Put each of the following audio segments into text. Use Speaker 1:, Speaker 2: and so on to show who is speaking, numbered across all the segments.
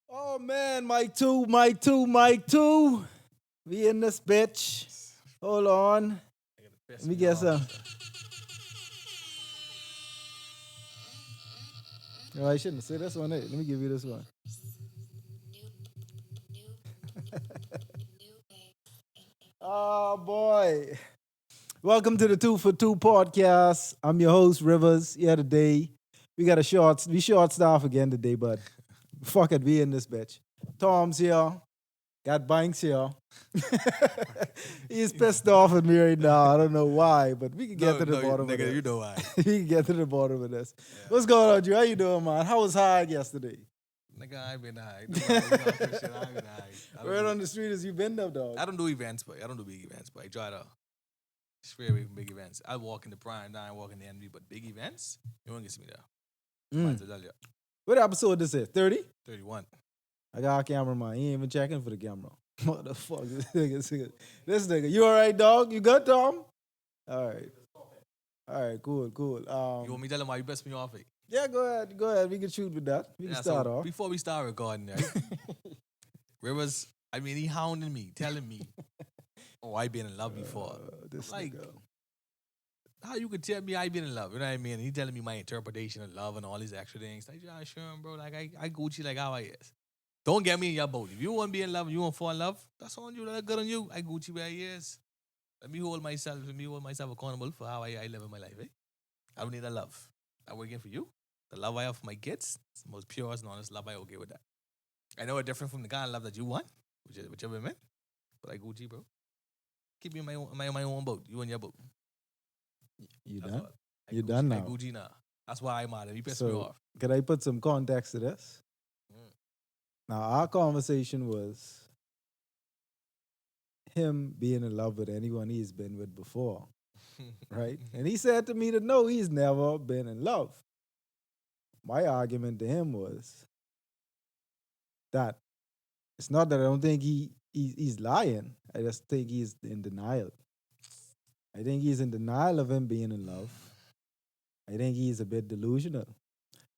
Speaker 1: Oh man, Mike 2, Mike 2, Mike 2. We in this bitch. Hold on. Let me get some. Oh, I shouldn't say this one. Let me give you this one. Oh boy. Welcome to the 2 for 2 podcast. I'm your host, Rivers. Yeah, today. We short staff again today, but fuck it, we in this bitch. Tom's here. Got Banks here. He's pissed off at me right now. I don't know why, but we can get to the bottom of
Speaker 2: nigga,
Speaker 1: this.
Speaker 2: you know why.
Speaker 1: We can get to the bottom of this. What's going on, Drew? How you doing, man? How was Hyde yesterday?
Speaker 2: Nigga, I been high. I been high.
Speaker 1: Word on the street as you been up, dog.
Speaker 2: I don't do events, but I don't do big events, but I try to stray away from big events. I walk in the prime time, walk in the envy, but big events, you won't get me there.
Speaker 1: Mm. What episode this is? 30?
Speaker 2: 31.
Speaker 1: I got a cameraman. He ain't even checking for the camera. Motherfucker. This nigga. You all right, dog? You good, Tom? All right. All right, cool.
Speaker 2: You want me to tell him why you best me off it?
Speaker 1: Yeah, go ahead. We can shoot with that. We can start off.
Speaker 2: Before we start recording, right? Rivers, he hounding me, telling me, oh, I been in love before.
Speaker 1: This
Speaker 2: Like,
Speaker 1: nigga.
Speaker 2: how you could tell me I been in love? You know what I mean? And he telling me my interpretation of love and all these extra things. Like, yeah, sure, bro. Like, I Gucci like how I is. Don't get me in your boat. If you want to be in love and you want to fall in love, that's on you. That's good on you. I Gucci where I is. Let me hold myself accountable for how I live in my life, eh? I don't need a love. I'm working for you. The love I have for my kids, it's the most purest and honest love I okay with that. I know it's different from the kind of love that you want, which is whichever women, but I Gucci, bro. Keep me in my own boat. You in your boat.
Speaker 1: You
Speaker 2: That's
Speaker 1: done?
Speaker 2: all.
Speaker 1: You
Speaker 2: Gucci,
Speaker 1: done
Speaker 2: I
Speaker 1: now?
Speaker 2: Gucci now. That's why I'm mad. He pissed me
Speaker 1: So,
Speaker 2: off.
Speaker 1: could I put some context to this?
Speaker 2: Mm.
Speaker 1: Now, our conversation was him being in love with anyone he's been with before, right? And he said to me that no, he's never been in love. My argument to him was that it's not that I don't think he's lying. I just think he's in denial. I think he's in denial of him being in love. I think he's a bit delusional.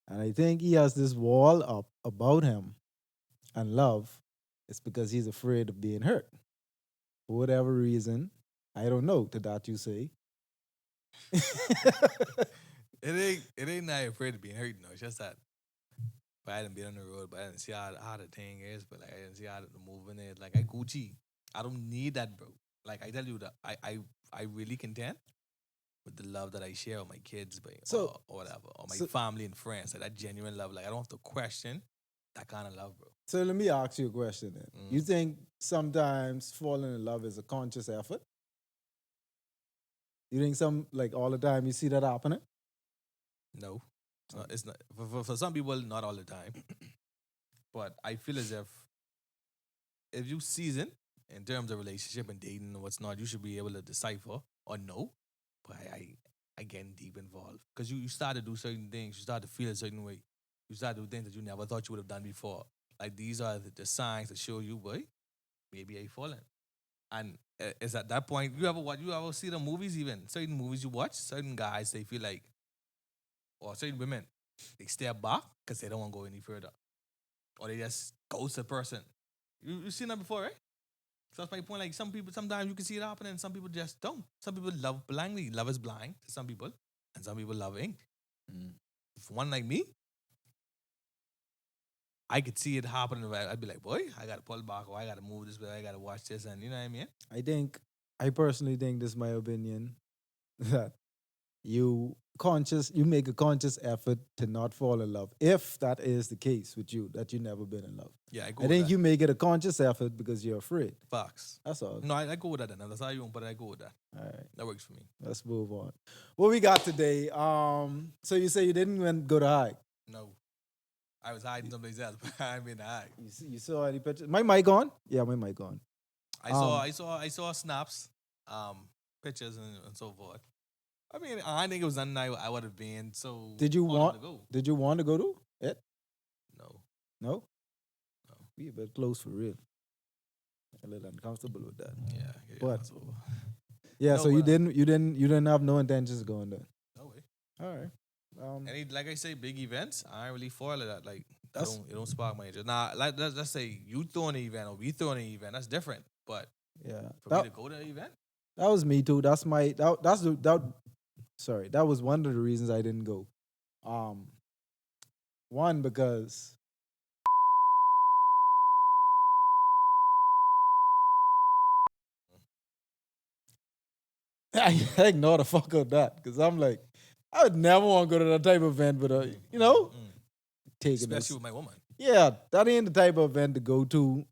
Speaker 1: And I think he has this wall up about him and love. It's because he's afraid of being hurt. For whatever reason, I don't know, to that you say.
Speaker 2: It ain't not afraid of being hurt, no. It's just that but I hadn't been on the road, but I didn't see how the thing is, but like I didn't see how the movement is. Like I Gucci. I don't need that, bro. Like I tell you that I really content with the love that I share with my kids, but or whatever, or my family and friends. Like that genuine love. Like I don't have to question that kind of love, bro.
Speaker 1: So let me ask you a question then. You think sometimes falling in love is a conscious effort? You think like all the time you see that happening?
Speaker 2: No. It's not for some people, not all the time. But I feel as if you season in terms of relationship and dating and what's not, you should be able to decipher or know. But I getting deep involved. Because you start to do certain things, you start to feel a certain way. You start to do things that you never thought you would have done before. Like these are the signs that show you, boy, maybe I fallen. And it's at that point, you ever see the movies even? Certain movies you watch, certain guys, they feel like, or certain women, they step back because they don't want to go any further. Or they just ghost a person. You've seen that before, right? So that's my point. Like some people, sometimes you can see it happening, and some people just don't. Some people love blindly. Love is blind to some people, and some people love ink. For one like me, I could see it happening. I'd be like, boy, I got to pull back, or I got to move this way, I got to watch this, and you know what I mean?
Speaker 1: I personally think this is my opinion that you make a conscious effort to not fall in love. If that is the case with you, that you've never been in love.
Speaker 2: Yeah, I
Speaker 1: think
Speaker 2: that.
Speaker 1: you make it a conscious effort because you're afraid.
Speaker 2: Facts.
Speaker 1: That's all.
Speaker 2: No, I go with that then. That's how you want, but I go with that.
Speaker 1: All right.
Speaker 2: That works for me.
Speaker 1: Let's move on. What we got today? So you say you didn't go to hike?
Speaker 2: No. I was hiding someplace else, but I'm in the hike.
Speaker 1: You saw any pictures? My mic on? Yeah, my mic on.
Speaker 2: I saw snaps, pictures and so forth. I mean, I think it was something I would have been. So
Speaker 1: Did you want
Speaker 2: to go?
Speaker 1: Did you want to go to it?
Speaker 2: No.
Speaker 1: No. We a bit close for real. A little uncomfortable with that.
Speaker 2: Yeah.
Speaker 1: But yeah, no, so you didn't have no intentions of going there.
Speaker 2: No way.
Speaker 1: All right.
Speaker 2: And like I say, big events, I ain't really for that. Like
Speaker 1: That's
Speaker 2: It don't spark my interest. Now, like let's say you throwing an event or we throwing an event. That's different. But
Speaker 1: yeah.
Speaker 2: for me to go to an event,
Speaker 1: That was me too. That's my that's the that sorry, that was one of the reasons I didn't go. Um One because I ignore the fuck out that because I'm like, I would never want to go to that type of event with a, taking
Speaker 2: especially
Speaker 1: this.
Speaker 2: with my woman.
Speaker 1: Yeah, that ain't the type of event to go to.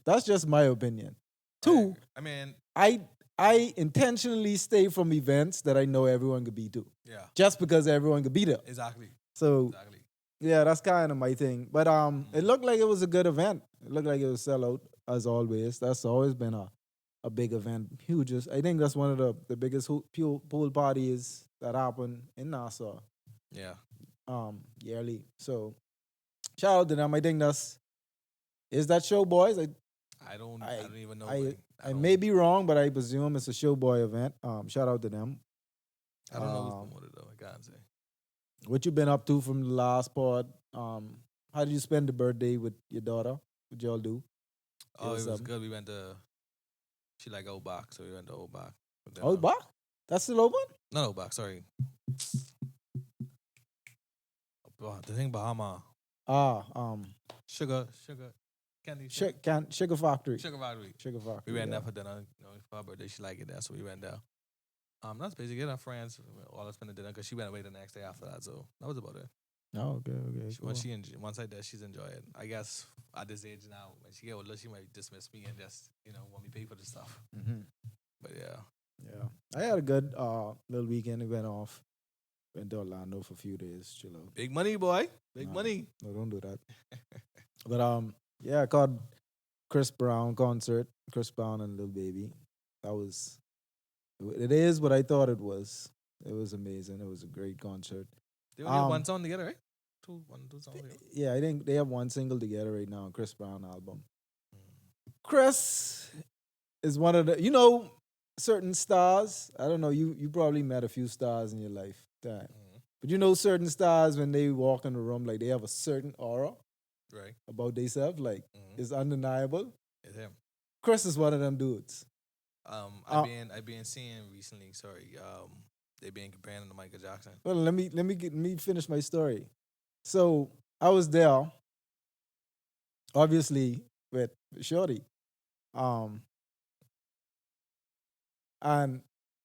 Speaker 1: That's just my opinion. Two,
Speaker 2: I mean,
Speaker 1: I I intentionally stay from events that I know everyone could be to,
Speaker 2: yeah,
Speaker 1: just because everyone could be there.
Speaker 2: exactly,
Speaker 1: So
Speaker 2: exactly.
Speaker 1: yeah, that's kind of my thing. But it
Speaker 2: Mm.
Speaker 1: looked like it was a good event. It looked like it was sellout as always. That's always been a big event, hugest. I think that's one of the biggest pool parties that happen in Nassau
Speaker 2: Yeah,
Speaker 1: yearly. So shout out to them. I think that's is that show boys.
Speaker 2: I
Speaker 1: I
Speaker 2: don't even know.
Speaker 1: I
Speaker 2: Like,
Speaker 1: I may be wrong, but I presume it's a showboy event. Shout out to them.
Speaker 2: I don't know who's
Speaker 1: Um,
Speaker 2: promoted though. I can't say.
Speaker 1: what you been up to from the last pod? How did you spend the birthday with your daughter? What y'all do? Give
Speaker 2: Oh,
Speaker 1: us
Speaker 2: it was
Speaker 1: something.
Speaker 2: good. We went to she like Old Bach, so we went to Old Bach. But then,
Speaker 1: Oh, bar? That's still open?
Speaker 2: not Old Bach, sorry. The thing Bahama
Speaker 1: Ah,
Speaker 2: sugar candy sugar,
Speaker 1: Sugar Factory.
Speaker 2: sugar factory.
Speaker 1: Sugar
Speaker 2: We
Speaker 1: Factory.
Speaker 2: went
Speaker 1: Yeah.
Speaker 2: there for dinner. For her birthday, she liked it there, so we went there. That's basically it. Our friends all us spent the dinner because she went away the next day after that. So that was about it.
Speaker 1: Oh, okay, okay. Cool.
Speaker 2: Once I did, she's enjoyed it. I guess at this age now, when she get older, she might dismiss me and just want me to pay for the stuff.
Speaker 1: Mm-hmm.
Speaker 2: But yeah,
Speaker 1: Yeah. I had a good little weekend. It went off. Went to Orlando for a few days. Chill out.
Speaker 2: big money, boy, big
Speaker 1: No,
Speaker 2: money.
Speaker 1: no, don't do that. But yeah, I caught Chris Brown concert. Chris Brown and Lil Baby. That was. It is what I thought it was. It was amazing. It was a great concert.
Speaker 2: They only have one song together, right? Two songs together.
Speaker 1: Yeah, I think they have one single together right now, Chris Brown album. Chris is one of the certain stars. I don't know, you probably met a few stars in your lifetime. But certain stars when they walk in the room, like they have a certain aura
Speaker 2: Right.
Speaker 1: about themselves, like it's undeniable.
Speaker 2: It's him.
Speaker 1: Chris is one of them dudes.
Speaker 2: I've been seeing recently. Sorry, they been comparing him to Michael Jackson.
Speaker 1: Well, let me finish my story. So I was there, obviously with Shorty, and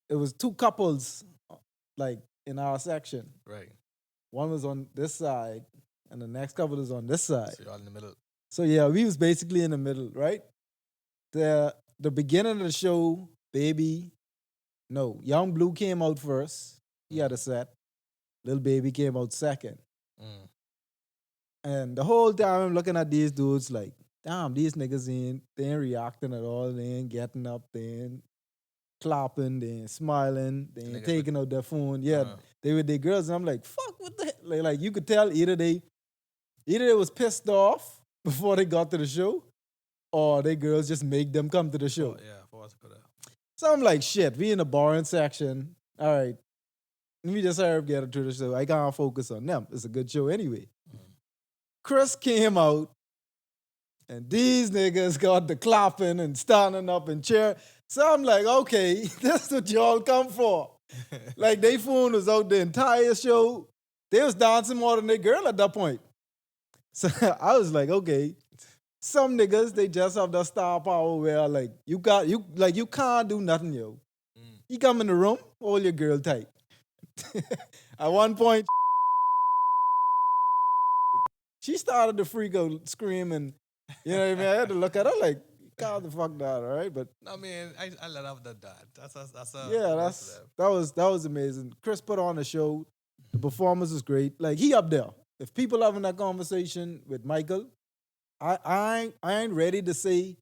Speaker 1: it was two couples, like in our section.
Speaker 2: Right.
Speaker 1: One was on this side, and the next couple is on this side.
Speaker 2: So you're all in the middle.
Speaker 1: So yeah, we was basically in the middle, right? The beginning of the show, Young Blue came out first. He had a set. Lil Baby came out second.
Speaker 2: Mm.
Speaker 1: And the whole time I'm looking at these dudes like, damn, these niggas they ain't reacting at all. They ain't getting up. They ain't clapping. They ain't smiling. They ain't taking out their phone. Yeah, they with their girls. And I'm like, fuck, what the hell? Like you could tell either they was pissed off before they got to the show, or they girls just make them come to the show.
Speaker 2: For us to go there.
Speaker 1: So I'm like, shit, we in the boring section. All right, let me just hurry up, get to the show. I can't focus on them. It's a good show anyway. Chris came out, and these niggas got the clapping and standing up and cheering. So I'm like, okay, that's what y'all come for. Like, they phone was out the entire show. They was dancing more than their girl at that point. So I was like, okay. Some niggas, they just have that star power where, like, you can't do nothing, yo. You come in the room, hold your girl tight. At one point, she started to freak out, screaming. You know what I mean? I had to look at her like, calm the fuck down, all right? But
Speaker 2: I mean, I let off that.
Speaker 1: that was amazing. Chris put on a show. The performance was great. Like he up there. If people having that conversation with Michael, I ain't ready to say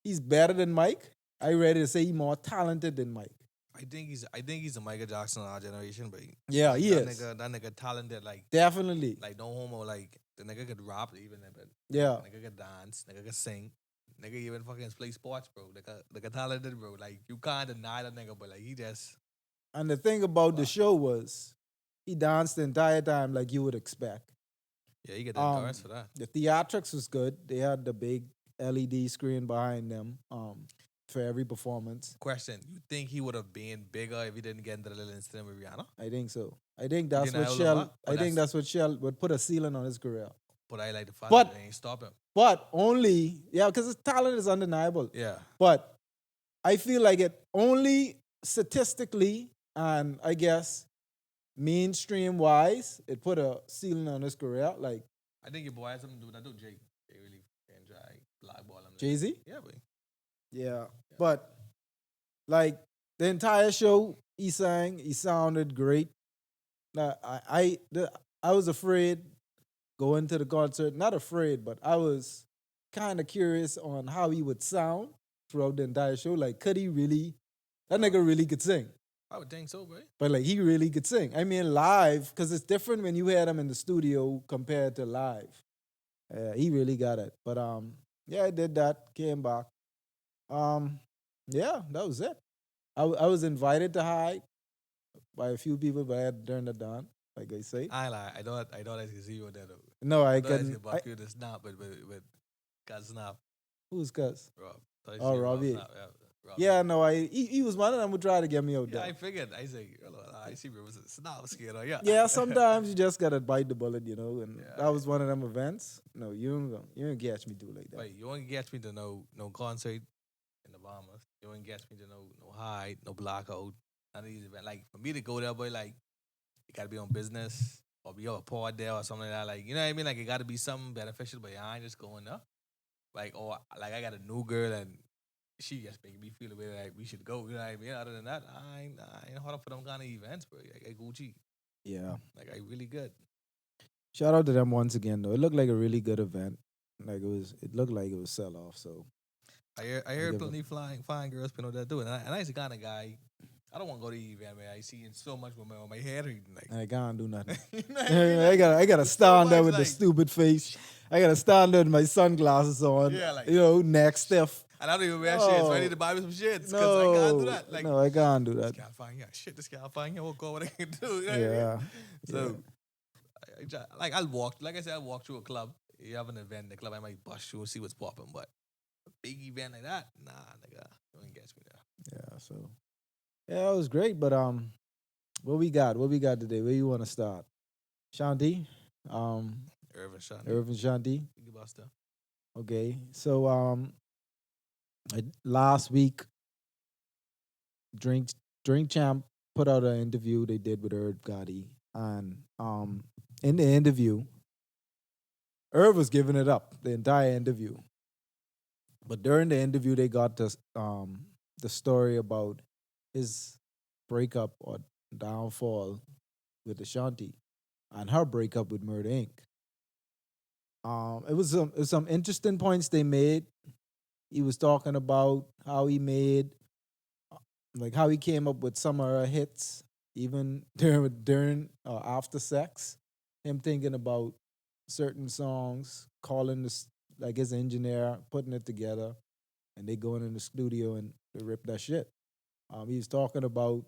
Speaker 1: he's better than Mike. I ready to say he's more talented than Mike.
Speaker 2: I think he's a Michael Jackson of our generation, but
Speaker 1: he
Speaker 2: that
Speaker 1: is.
Speaker 2: That nigga talented, like
Speaker 1: definitely.
Speaker 2: Like no homo, like the nigga could rap even, but
Speaker 1: yeah,
Speaker 2: nigga could dance, nigga could sing, nigga even fucking play sports, bro. Nigga talented, bro. Like you can't deny that nigga, but like he just.
Speaker 1: And the thing about the show was, he danced the entire time like you would expect.
Speaker 2: Yeah, you get the
Speaker 1: Um,
Speaker 2: endurance for that.
Speaker 1: the theatrics was good. They had the big LED screen behind them for every performance.
Speaker 2: Question: you think he would have been bigger if he didn't get into the little incident with Rihanna?
Speaker 1: I think so. I think
Speaker 2: He
Speaker 1: that's
Speaker 2: didn't
Speaker 1: what
Speaker 2: hold him
Speaker 1: Shell.
Speaker 2: up,
Speaker 1: I think that's what Shell would put a ceiling on his career.
Speaker 2: but I like the fact that
Speaker 1: But
Speaker 2: they ain't stop him.
Speaker 1: but only because his talent is undeniable.
Speaker 2: Yeah,
Speaker 1: But I feel like it only statistically and I guess mainstream wise, it put a ceiling on his career. Like
Speaker 2: I think your boy has something to do with that. Do Jake? They really can try blackball him.
Speaker 1: Jay Z.
Speaker 2: Yeah, boy.
Speaker 1: Yeah, but like the entire show, he sang. He sounded great. I was afraid going to the concert. Not afraid, but I was kind of curious on how he would sound throughout the entire show. Like, could he really? That nigga really could sing.
Speaker 2: I would think so, boy.
Speaker 1: But like, he really could sing. I mean, live, because it's different when you hear him in the studio compared to live. He really got it. But yeah, I did that. Came back. Um, yeah, that was it. I was invited to hide by a few people, but I had to turn it down, like I say.
Speaker 2: I lie. I don't like to see you there though.
Speaker 1: No, I
Speaker 2: I don't like to
Speaker 1: couldn't.
Speaker 2: about you to snap, but got snap,
Speaker 1: Who's cuz?
Speaker 2: Rob.
Speaker 1: Oh, Robbie.
Speaker 2: Snap, yeah, Rob.
Speaker 1: Yeah, no, he was one of them who tried to get me out
Speaker 2: Yeah,
Speaker 1: there.
Speaker 2: I figured. I say, I see me was a snap scared. Yeah.
Speaker 1: Yeah, sometimes you just gotta bite the bullet, and
Speaker 2: Yeah,
Speaker 1: that was one of them events. No, you ain't catch me do like that.
Speaker 2: Wait, you won't get me to no concert in the Bahamas. You won't get me to no hide, no blackout, none of these events. Like for me to go there, boy, like you gotta be on business or be on a pod there or something like that. Like you know what I mean? Like it gotta be something beneficial, but I ain't just going there. Like or like I got a new girl and she just making me feel the way like we should go. You know what I mean? Other than that, I ain't hard up for them kind of events, bro. Like I Gucci.
Speaker 1: Yeah.
Speaker 2: Like I really good.
Speaker 1: Shout out to them once again though. It looked like a really good event. Like it looked like it was sell off. So
Speaker 2: I heard
Speaker 1: give
Speaker 2: plenty flying girls been on that too. And I ain't the kind of guy. I don't want to go to the event, man. I see in so much with my head hurting. Like
Speaker 1: I can't do nothing.
Speaker 2: you know what I mean?
Speaker 1: I gotta
Speaker 2: It's so
Speaker 1: stand there
Speaker 2: much,
Speaker 1: with the
Speaker 2: like-
Speaker 1: stupid face. I gotta stand there with my sunglasses on.
Speaker 2: Yeah, like-
Speaker 1: neck stiff.
Speaker 2: And I don't even wear shit, so I need to buy me some shit because I can't do that. Like,
Speaker 1: no, I can't do
Speaker 2: this
Speaker 1: that.
Speaker 2: guy fine here. Shit, this guy fine here. What I can do? You know what I mean?
Speaker 1: Yeah.
Speaker 2: So, like, I'll walk. Like I said, I'll walk through a club. You have an event in the club, I might bust through and see what's popping. But a big event like that, nah, nigga, you ain't catch me there.
Speaker 1: Yeah. So yeah, it was great. But what we got? What we got today? Where you want to start? Shanti,
Speaker 2: Irvin Shot.
Speaker 1: Irvin Shanti.
Speaker 2: Big Buster.
Speaker 1: Okay. So last week, Drink Champ put out an interview they did with Irv Gotti, and in the interview, Irv was giving it up the entire interview. But during the interview, they got the story about his breakup or downfall with Ashanti and her breakup with Murder Inc. It was some interesting points they made. He was talking about how he made, like how he came up with some of her hits, even during after sex. Him thinking about certain songs, calling this like his engineer, putting it together, and they going in the studio and they rip that shit. He was talking about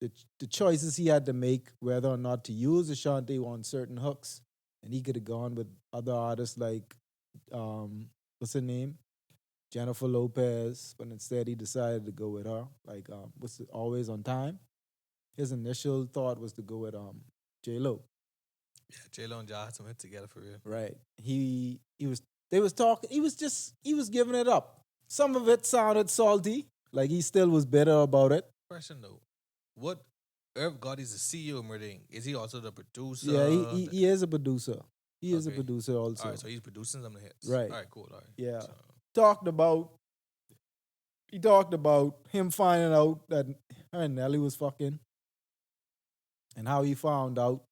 Speaker 1: the choices he had to make, whether or not to use Ashanti on certain hooks, and he could have gone with other artists like what's her name, Jennifer Lopez, but instead he decided to go with her. Like what's it, Always on Time. His initial thought was to go with J Lo.
Speaker 2: Yeah, J-Lo and Ja had some hits together for real.
Speaker 1: Right. They was talking. He was giving it up. Some of it sounded salty, like he still was bitter about it.
Speaker 2: Question though, what Irv Gotti's the CEO of Murder Inc. Is he also the producer?
Speaker 1: Yeah, he is a producer. He is a
Speaker 2: Okay.
Speaker 1: producer also.
Speaker 2: All right, so he's producing some of the hits.
Speaker 1: Right.
Speaker 2: All right, cool. All right.
Speaker 1: Yeah.
Speaker 2: So,
Speaker 1: He talked about him finding out that her and Nelly was fucking, and how he found out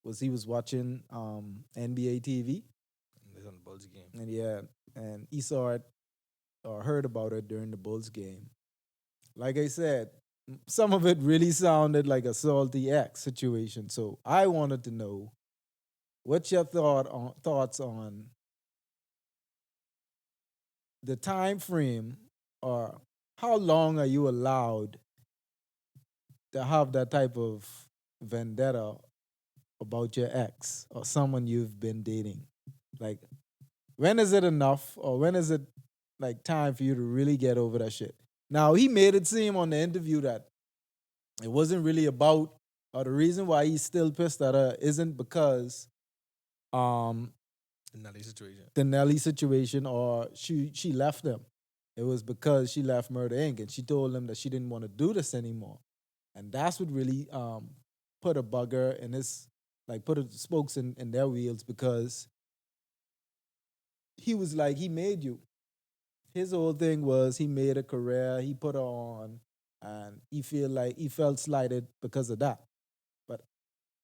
Speaker 1: was he was watching NBA TV,
Speaker 2: it's on the Bulls game.
Speaker 1: and he saw it or heard about it during the Bulls game. Like I said, some of it really sounded like a salty ex situation. So I wanted to know what's your thoughts on the time frame, or how long are you allowed to have that type of vendetta about your ex or someone you've been dating? Like, when is it enough, or when is it like time for you to really get over that shit? Now, he made it seem on the interview that it wasn't really about, or the reason why he's still pissed at her isn't because um
Speaker 2: In that situation.
Speaker 1: the Nelly situation, or she left him. It was because she left Murder Inc. and she told him that she didn't want to do this anymore. And that's what really put a bugger in his, like, put a spokes in their wheels, because he was like, he made you. His whole thing was he made a career, he put her on, and he felt slighted because of that. But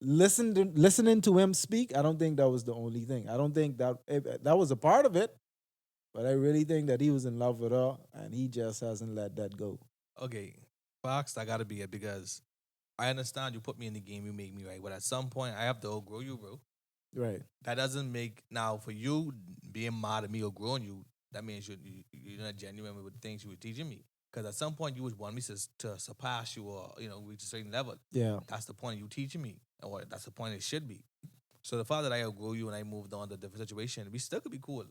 Speaker 1: listening to him speak, I don't think that was the only thing. I don't think that was a part of it, but I really think that he was in love with her and he just hasn't let that go.
Speaker 2: Okay, Fox, I gotta be it because I understand you put me in the game, you make me right. But at some point, I have to outgrow you, bro.
Speaker 1: Right.
Speaker 2: That doesn't make now for you being mad at me or growing you. That means you're not genuine with the things you were teaching me. Because at some point you would want me to surpass you or reach a certain level.
Speaker 1: Yeah.
Speaker 2: That's the point of you teaching me, or that's the point it should be. So the fact that I outgrew you and I moved on to a different situation, we still could be cool.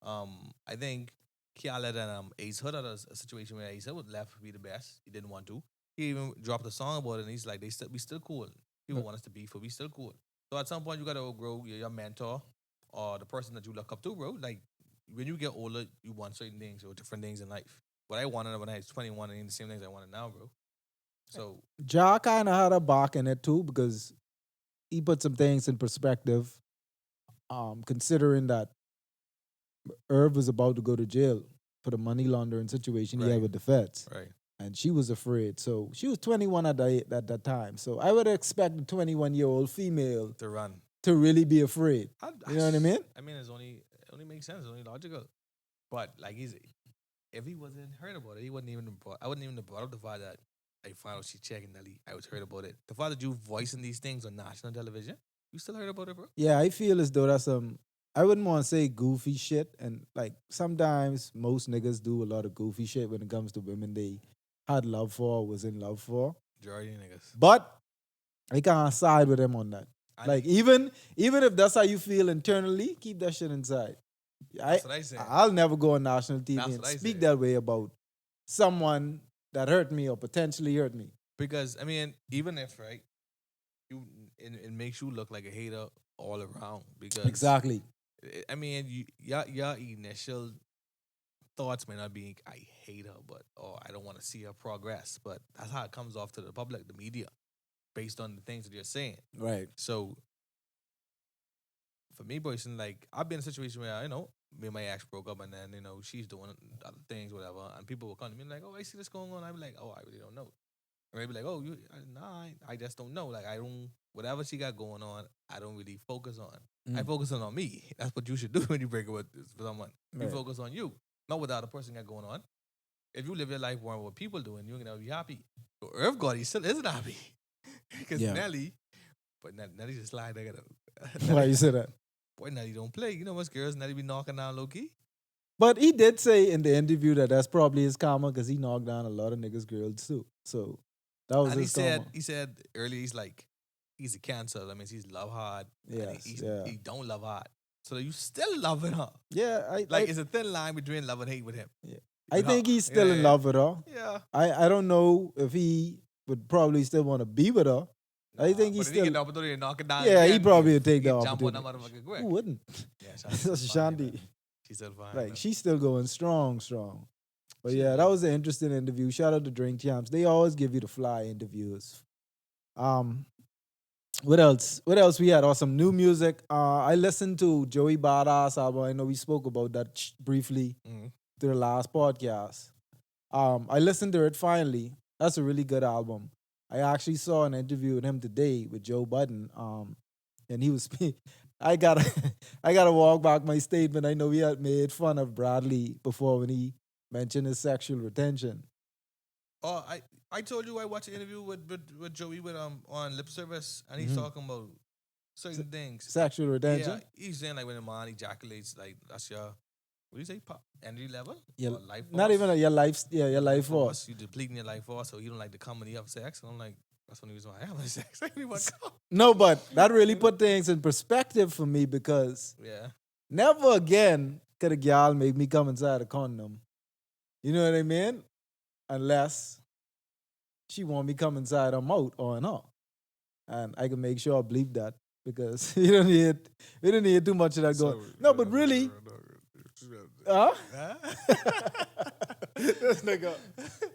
Speaker 2: I think Khaled and Ace Hood had a situation where Ace Hood would left be the best. He didn't want to. He even dropped a song about it, and he's like, we still cool. People want us to be, but we still cool. So at some point, you gotta outgrow your mentor or the person that you look up to, bro. Like when you get older, you want certain things or different things in life. What I wanted when I was 21 ain't the same things I wanted now, bro. So
Speaker 1: Ja kind of had a bark in it too, because he put some things in perspective, considering that Irv was about to go to jail for the money laundering situation he had
Speaker 2: Right.
Speaker 1: with the feds.
Speaker 2: right,
Speaker 1: And she was afraid. So she was 21 at that time. So I would expect a 21-year-old female
Speaker 2: to run.
Speaker 1: to really be afraid. You know what I mean?
Speaker 2: I mean, it only makes sense. It's only logical. But like if he wasn't heard about it, he wouldn't even I wouldn't even have brought up the fact that I found out she checking Nelly. I was heard about it. The fact that you voicing these things on national television, you still heard about it, bro?
Speaker 1: Yeah, I feel as though that's I wouldn't want to say goofy shit. And like sometimes most niggas do a lot of goofy shit when it comes to women they had love for or was in love for.
Speaker 2: Majority of niggas.
Speaker 1: But I can't side with him on that. Like even if that's how you feel internally, keep that shit inside.
Speaker 2: That's what I said.
Speaker 1: I'll never go on national TV
Speaker 2: That's
Speaker 1: and
Speaker 2: what I
Speaker 1: speak
Speaker 2: said.
Speaker 1: that way about someone that hurt me or potentially hurt me.
Speaker 2: Because I mean, even if right, it makes you look like a hater all around. Because
Speaker 1: Exactly.
Speaker 2: I mean, your initial thoughts may not be I hate her, but or I don't want to see her progress. But that's how it comes off to the public, the media, based on the things that you're saying.
Speaker 1: Right.
Speaker 2: So for me, person, like I've been in a situation where me and my ex broke up, and then she's doing other things, whatever, and people will come to me like, "Oh, I see this going on." I'm like, "Oh, I really don't know." Or maybe like, "Oh, nah, I just don't know." Like I don't whatever she got going on, I don't really focus on. I focus on me. That's what you should do when you break up with someone. You
Speaker 1: Right.
Speaker 2: focus on you, not what the other person got going on. If you live your life worrying what people doing, you're gonna be happy. So Irv Gotti still isn't happy because
Speaker 1: Yeah.
Speaker 2: Nelly, but Nelly just lied. I gotta.
Speaker 1: Why you say that?
Speaker 2: Boy, Nelly don't play. You know what's girls Nelly be knocking down low key.
Speaker 1: But he did say in the interview that that's probably his karma because he knocked down a lot of niggas' girls too. So that was
Speaker 2: And
Speaker 1: his karma.
Speaker 2: he said earlier he's a cancer. That means he's love hard.
Speaker 1: Yes,
Speaker 2: And
Speaker 1: yeah.
Speaker 2: he don't love hard. So you still loving her.
Speaker 1: Yeah,
Speaker 2: It's a thin line between love and hate with him.
Speaker 1: Yeah. I think he's still in
Speaker 2: Yeah.
Speaker 1: love with her.
Speaker 2: Yeah.
Speaker 1: I don't know if he would probably still want to be with her. I think he's
Speaker 2: But if he
Speaker 1: still.
Speaker 2: get the opportunity to knock it down.
Speaker 1: Yeah, he
Speaker 2: again,
Speaker 1: probably would take
Speaker 2: he
Speaker 1: the
Speaker 2: jump on that
Speaker 1: opportunity.
Speaker 2: motherfucker quick.
Speaker 1: Who wouldn't?
Speaker 2: Yeah,
Speaker 1: That's Shanti.
Speaker 2: She's still fine.
Speaker 1: Like
Speaker 2: man.
Speaker 1: she's still going strong. But
Speaker 2: She
Speaker 1: yeah,
Speaker 2: is.
Speaker 1: that was an interesting interview. Shout out to Drink Champs. They always give you the fly interviews. What else? What else we had? Awesome new music. I listened to Joey Badass album. I know we spoke about that briefly
Speaker 2: Mhm.
Speaker 1: to the last podcast. I listened to it finally. That's a really good album. I actually saw an interview with him today with Joe Budden. And he was I gotta I gotta walk back my statement. I know we had made fun of Bradley before when he mentioned his sexual retention.
Speaker 2: Oh, I told you I watched an interview with Joey with on lip service, and he's talking about certain things.
Speaker 1: Sexual retention?
Speaker 2: Yeah, he's saying like when a man ejaculates, like that's your what do you say, pop energy level,
Speaker 1: Yeah,
Speaker 2: or life force?
Speaker 1: not even your life. Yeah, your life force.
Speaker 2: You depleting your life force, so you don't like to come when you have sex. And I'm like, That's the only reason why I have sex. I need one come.
Speaker 1: No, but that really put things in perspective for me because
Speaker 2: Yeah.
Speaker 1: never again could a gal make me come inside a condom. You know what I mean? Unless she want me come inside her mouth or in her. And I can make sure I bleep that because we don't need too much of that going. No, but really, huh? This nigga.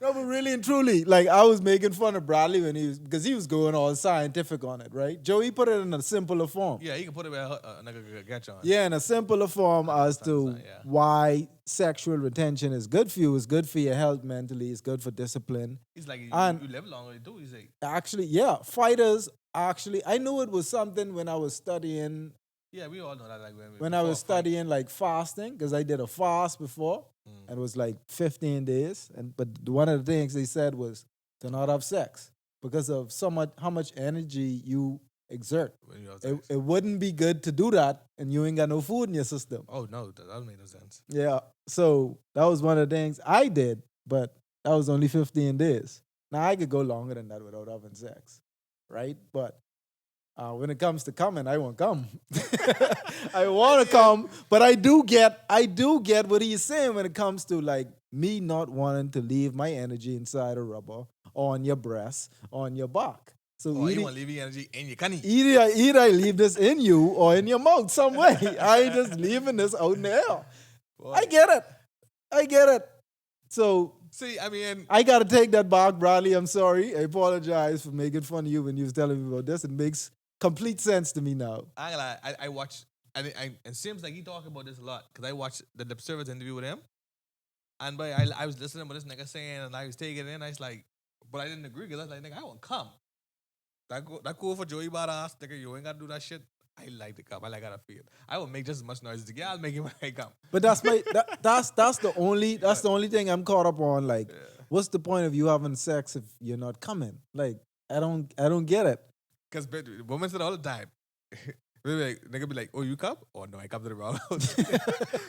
Speaker 1: No, but really and truly, like I was making fun of Bradley when because he was going all scientific on it, right? Joey put it in a simpler form.
Speaker 2: Yeah, he can put it where a nigga could get you on.
Speaker 1: Yeah, in a simpler form as to
Speaker 2: yeah.
Speaker 1: why sexual retention is good for you, it's good for your health mentally, it's good for discipline.
Speaker 2: He's like, you live longer too. He's like,
Speaker 1: actually, yeah, fighters actually, I knew it was something when I was studying.
Speaker 2: Yeah, we all know that. Like
Speaker 1: when I was studying like fasting, because I did a fast before, and it was like 15 days. But one of the things they said was to not have sex because of how much energy you exert.
Speaker 2: When you have sex.
Speaker 1: It wouldn't be good to do that, and you ain't got no food in your system.
Speaker 2: Oh no, that doesn't make no sense.
Speaker 1: Yeah, so that was one of the things I did, but that was only 15 days. Now I could go longer than that without having sex, right? But when it comes to coming, I won't come. I want to come, but I do get what he's saying when it comes to like me not wanting to leave my energy inside a rubber, on your breast, on your back. So
Speaker 2: you want to leave your energy in your cunny.
Speaker 1: Either I leave this in you or in your mouth some way. I ain't just leaving this out in the air. Boy. I get it. So
Speaker 2: see, I mean,
Speaker 1: I gotta take that back, Bradley. I'm sorry. I apologize for making fun of you when you was telling me about this. It makes complete sense to me now.
Speaker 2: I watch, and it seems like he talk about this a lot because I watched the Lip Service interview with him, and but I was listening to what this nigga saying, and I was taking it in. I was like, but I didn't agree because I was like, nigga, I won't come. That cool for Joey Badass, nigga. You ain't gotta do that shit. I like to come. I like how I feel. I will make just as much noise as the girl. I'll make it when I come.
Speaker 1: But that's the only thing I'm caught up on. Like, what's the point of you having sex if you're not coming? Like, I don't get it.
Speaker 2: Because women say it all the time. Nigga be like, oh, you come? Oh, no, I come to the wrong house.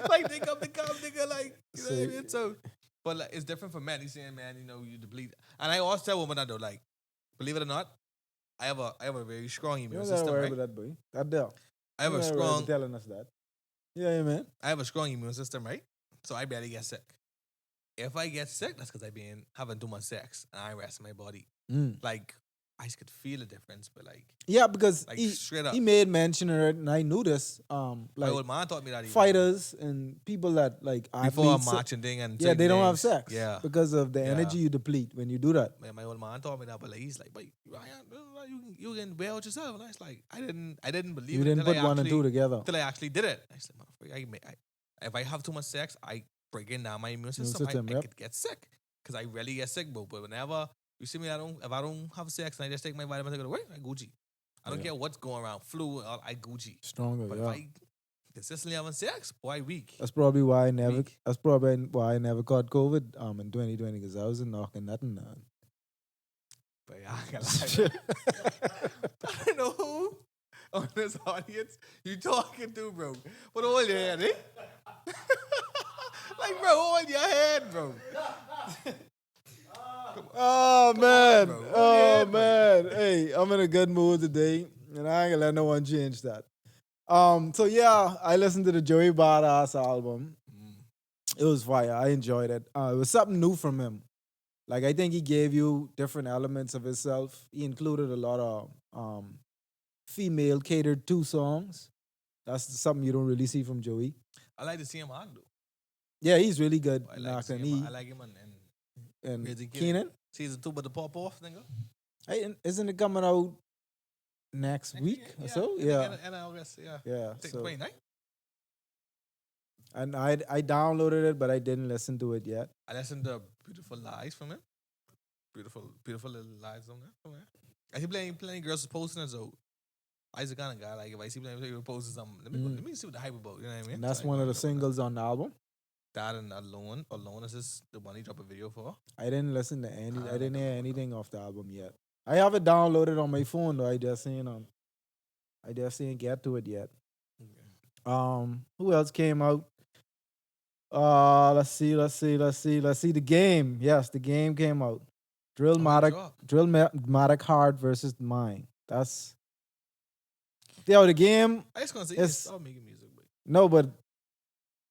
Speaker 2: Like, they come, nigga. Like, you know what I mean? So, but like, it's different for men. He's saying, man, you know, you deplete. And I always tell women that, though, like, believe it or not, I have a very strong immune system, right?
Speaker 1: That boy. That there.
Speaker 2: I have a strong...
Speaker 1: telling us that. Yeah, man.
Speaker 2: I have a strong immune system, right? So I barely get sick. If I get sick, that's because I've been having too much sex and I rest my body. Like, I just could feel the difference, but like...
Speaker 1: Yeah, because
Speaker 2: like, straight up.
Speaker 1: He made mention of it, and I knew this. Like,
Speaker 2: my old man taught me that.
Speaker 1: Fighters and people that, like...
Speaker 2: Before a matching thing and...
Speaker 1: Yeah, they don't have sex.
Speaker 2: Yeah.
Speaker 1: Because of the energy you deplete when you do that.
Speaker 2: My old man taught me that, but like, he's like, but you can wear out yourself. And I was like, I didn't believe it.
Speaker 1: You didn't put one and two together.
Speaker 2: Until I actually did it. I said, if I have too much sex, I break in down my immune system. I could get sick. Because I rarely get sick, but whenever you see me, if I don't have sex and I just take my vitamins, I go to work, I Gucci. I don't care what's going around, flu, I Gucci.
Speaker 1: Stronger,
Speaker 2: but if I consistently having sex, boy, weak.
Speaker 1: That's probably why I never caught COVID in 2020, because I wasn't knocking nothing down.
Speaker 2: But yeah, I gotta lie. I don't know who on this audience you talking to, bro. But hold your head, eh? Like, bro, hold your head, bro.
Speaker 1: Oh, man. Man. Hey, I'm in a good mood today, and I ain't gonna let no one change that. So yeah, I listened to the Joey Badass album. It was fire. I enjoyed it. It was something new from him. Like, I think he gave you different elements of himself. He included a lot of female catered to songs. That's something you don't really see from Joey.
Speaker 2: I like to see him Naldo.
Speaker 1: Yeah, he's really good.
Speaker 2: I like him
Speaker 1: and Keenan.
Speaker 2: Season 2 with the pop off, nigga.
Speaker 1: Hey, isn't it coming out next week or so? Yeah.
Speaker 2: And August, yeah.
Speaker 1: Yeah.
Speaker 2: 29.
Speaker 1: And I downloaded it, but I didn't listen to it yet.
Speaker 2: I listened to Beautiful Lies from him. Beautiful little lies from there. I see plenty girls posting it, so I was the kind of guy, like, if I see plenty people posting something, let me see what the hype about, you know what I mean?
Speaker 1: And that's one of the singles on the album?
Speaker 2: That and Alone is just the one he dropped a video for.
Speaker 1: I didn't listen to any. I didn't hear anything off the album yet. I have it downloaded on my phone though. I just ain't get to it yet. Okay. Who else came out? Let's see. The Game. Yes, The Game came out.
Speaker 2: Oh, he dropped.
Speaker 1: Matic Hard versus mine. That's the game
Speaker 2: I just gonna say,
Speaker 1: is
Speaker 2: stop making music, but
Speaker 1: no, but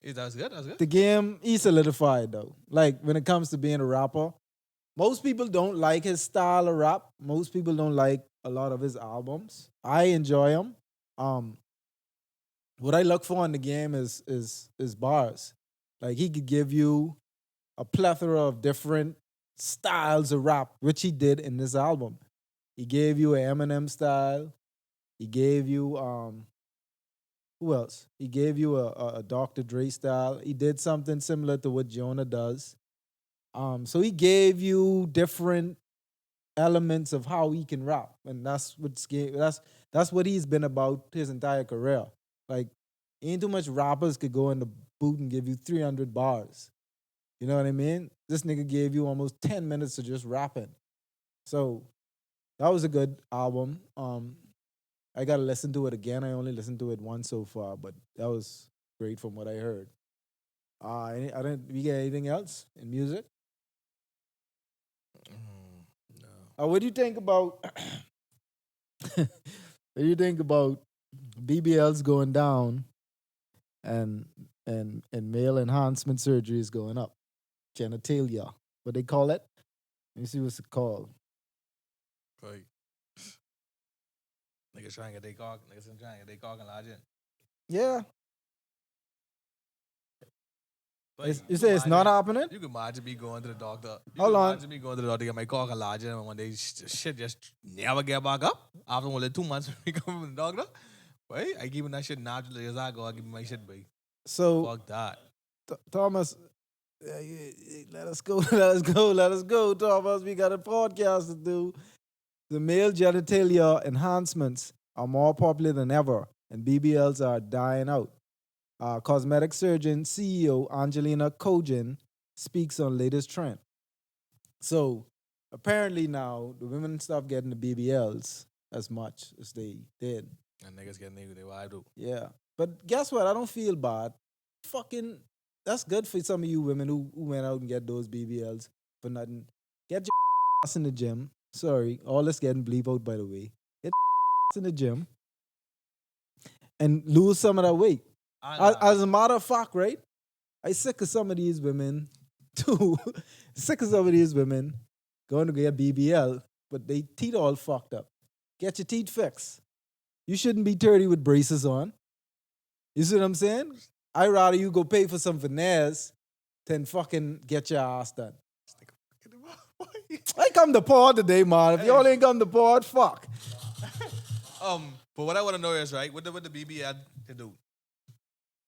Speaker 2: that's good. That's good.
Speaker 1: the game he solidified though. Like when it comes to being a rapper, most people don't like his style of rap. Most people don't like a lot of his albums. I enjoy him. Um, what I look for in the game is bars. Like he could give you a plethora of different styles of rap, which he did in this album. He gave you an Eminem style. He gave you who else? He gave you a Dr. Dre style. He did something similar to what Jonah does. So he gave you different elements of how he can rap, and that's what he's been about his entire career. Like, ain't too much rappers could go in the booth and give you 300 bars. You know what I mean? This nigga gave you almost 10 minutes of just rapping. So that was a good album. I gotta listen to it again. I only listened to it once so far, but that was great from what I heard. I didn't. We get anything else in music?
Speaker 2: No.
Speaker 1: What do you think about? What do you think about BBLs going down and male enhancement surgery is going up? Genitalia, what they call it? Let me see what's it called.
Speaker 2: Like, niggas trying to get their cock, niggas trying to get their cock and lodge in.
Speaker 1: Yeah,
Speaker 2: Like,
Speaker 1: you say it's not happening.
Speaker 2: You can imagine me going to the doctor.
Speaker 1: Hold on.
Speaker 2: Imagine me going to the doctor to get my cock and lodge in, and one day shit just never get back up. After only 2 months, we come from the doctor. Right? I give him that shit naturally as I go. I give him my shit, boy.
Speaker 1: So
Speaker 2: Fuck that.
Speaker 1: Thomas, let us go, let us go, Thomas. We got a podcast to do. The male genitalia enhancements are more popular than ever, and BBLs are dying out. Cosmetic surgeon CEO Angelina Kojin speaks on latest trend. So apparently now the women stop getting the BBLs as much as they did.
Speaker 2: And niggas getting niggas, they what I do.
Speaker 1: Yeah. But guess what? I don't feel bad. Fucking, that's good for some of you women who went out and get those BBLs for nothing. Get your ass in the gym. Sorry, all this getting bleep out, by the way. Get your ass in the gym and lose some of that weight. As a matter of fact, right? I sick of some of these women too. Sick of some of these women going to get BBL, but they teeth all fucked up. Get your teeth fixed. You shouldn't be 30 with braces on. You see what I'm saying? I'd rather you go pay for some veneers than fucking get your ass done. I come to pod today, man. If y'all ain't come to pod, fuck.
Speaker 2: But what I want to know is, right, what the BBL to do?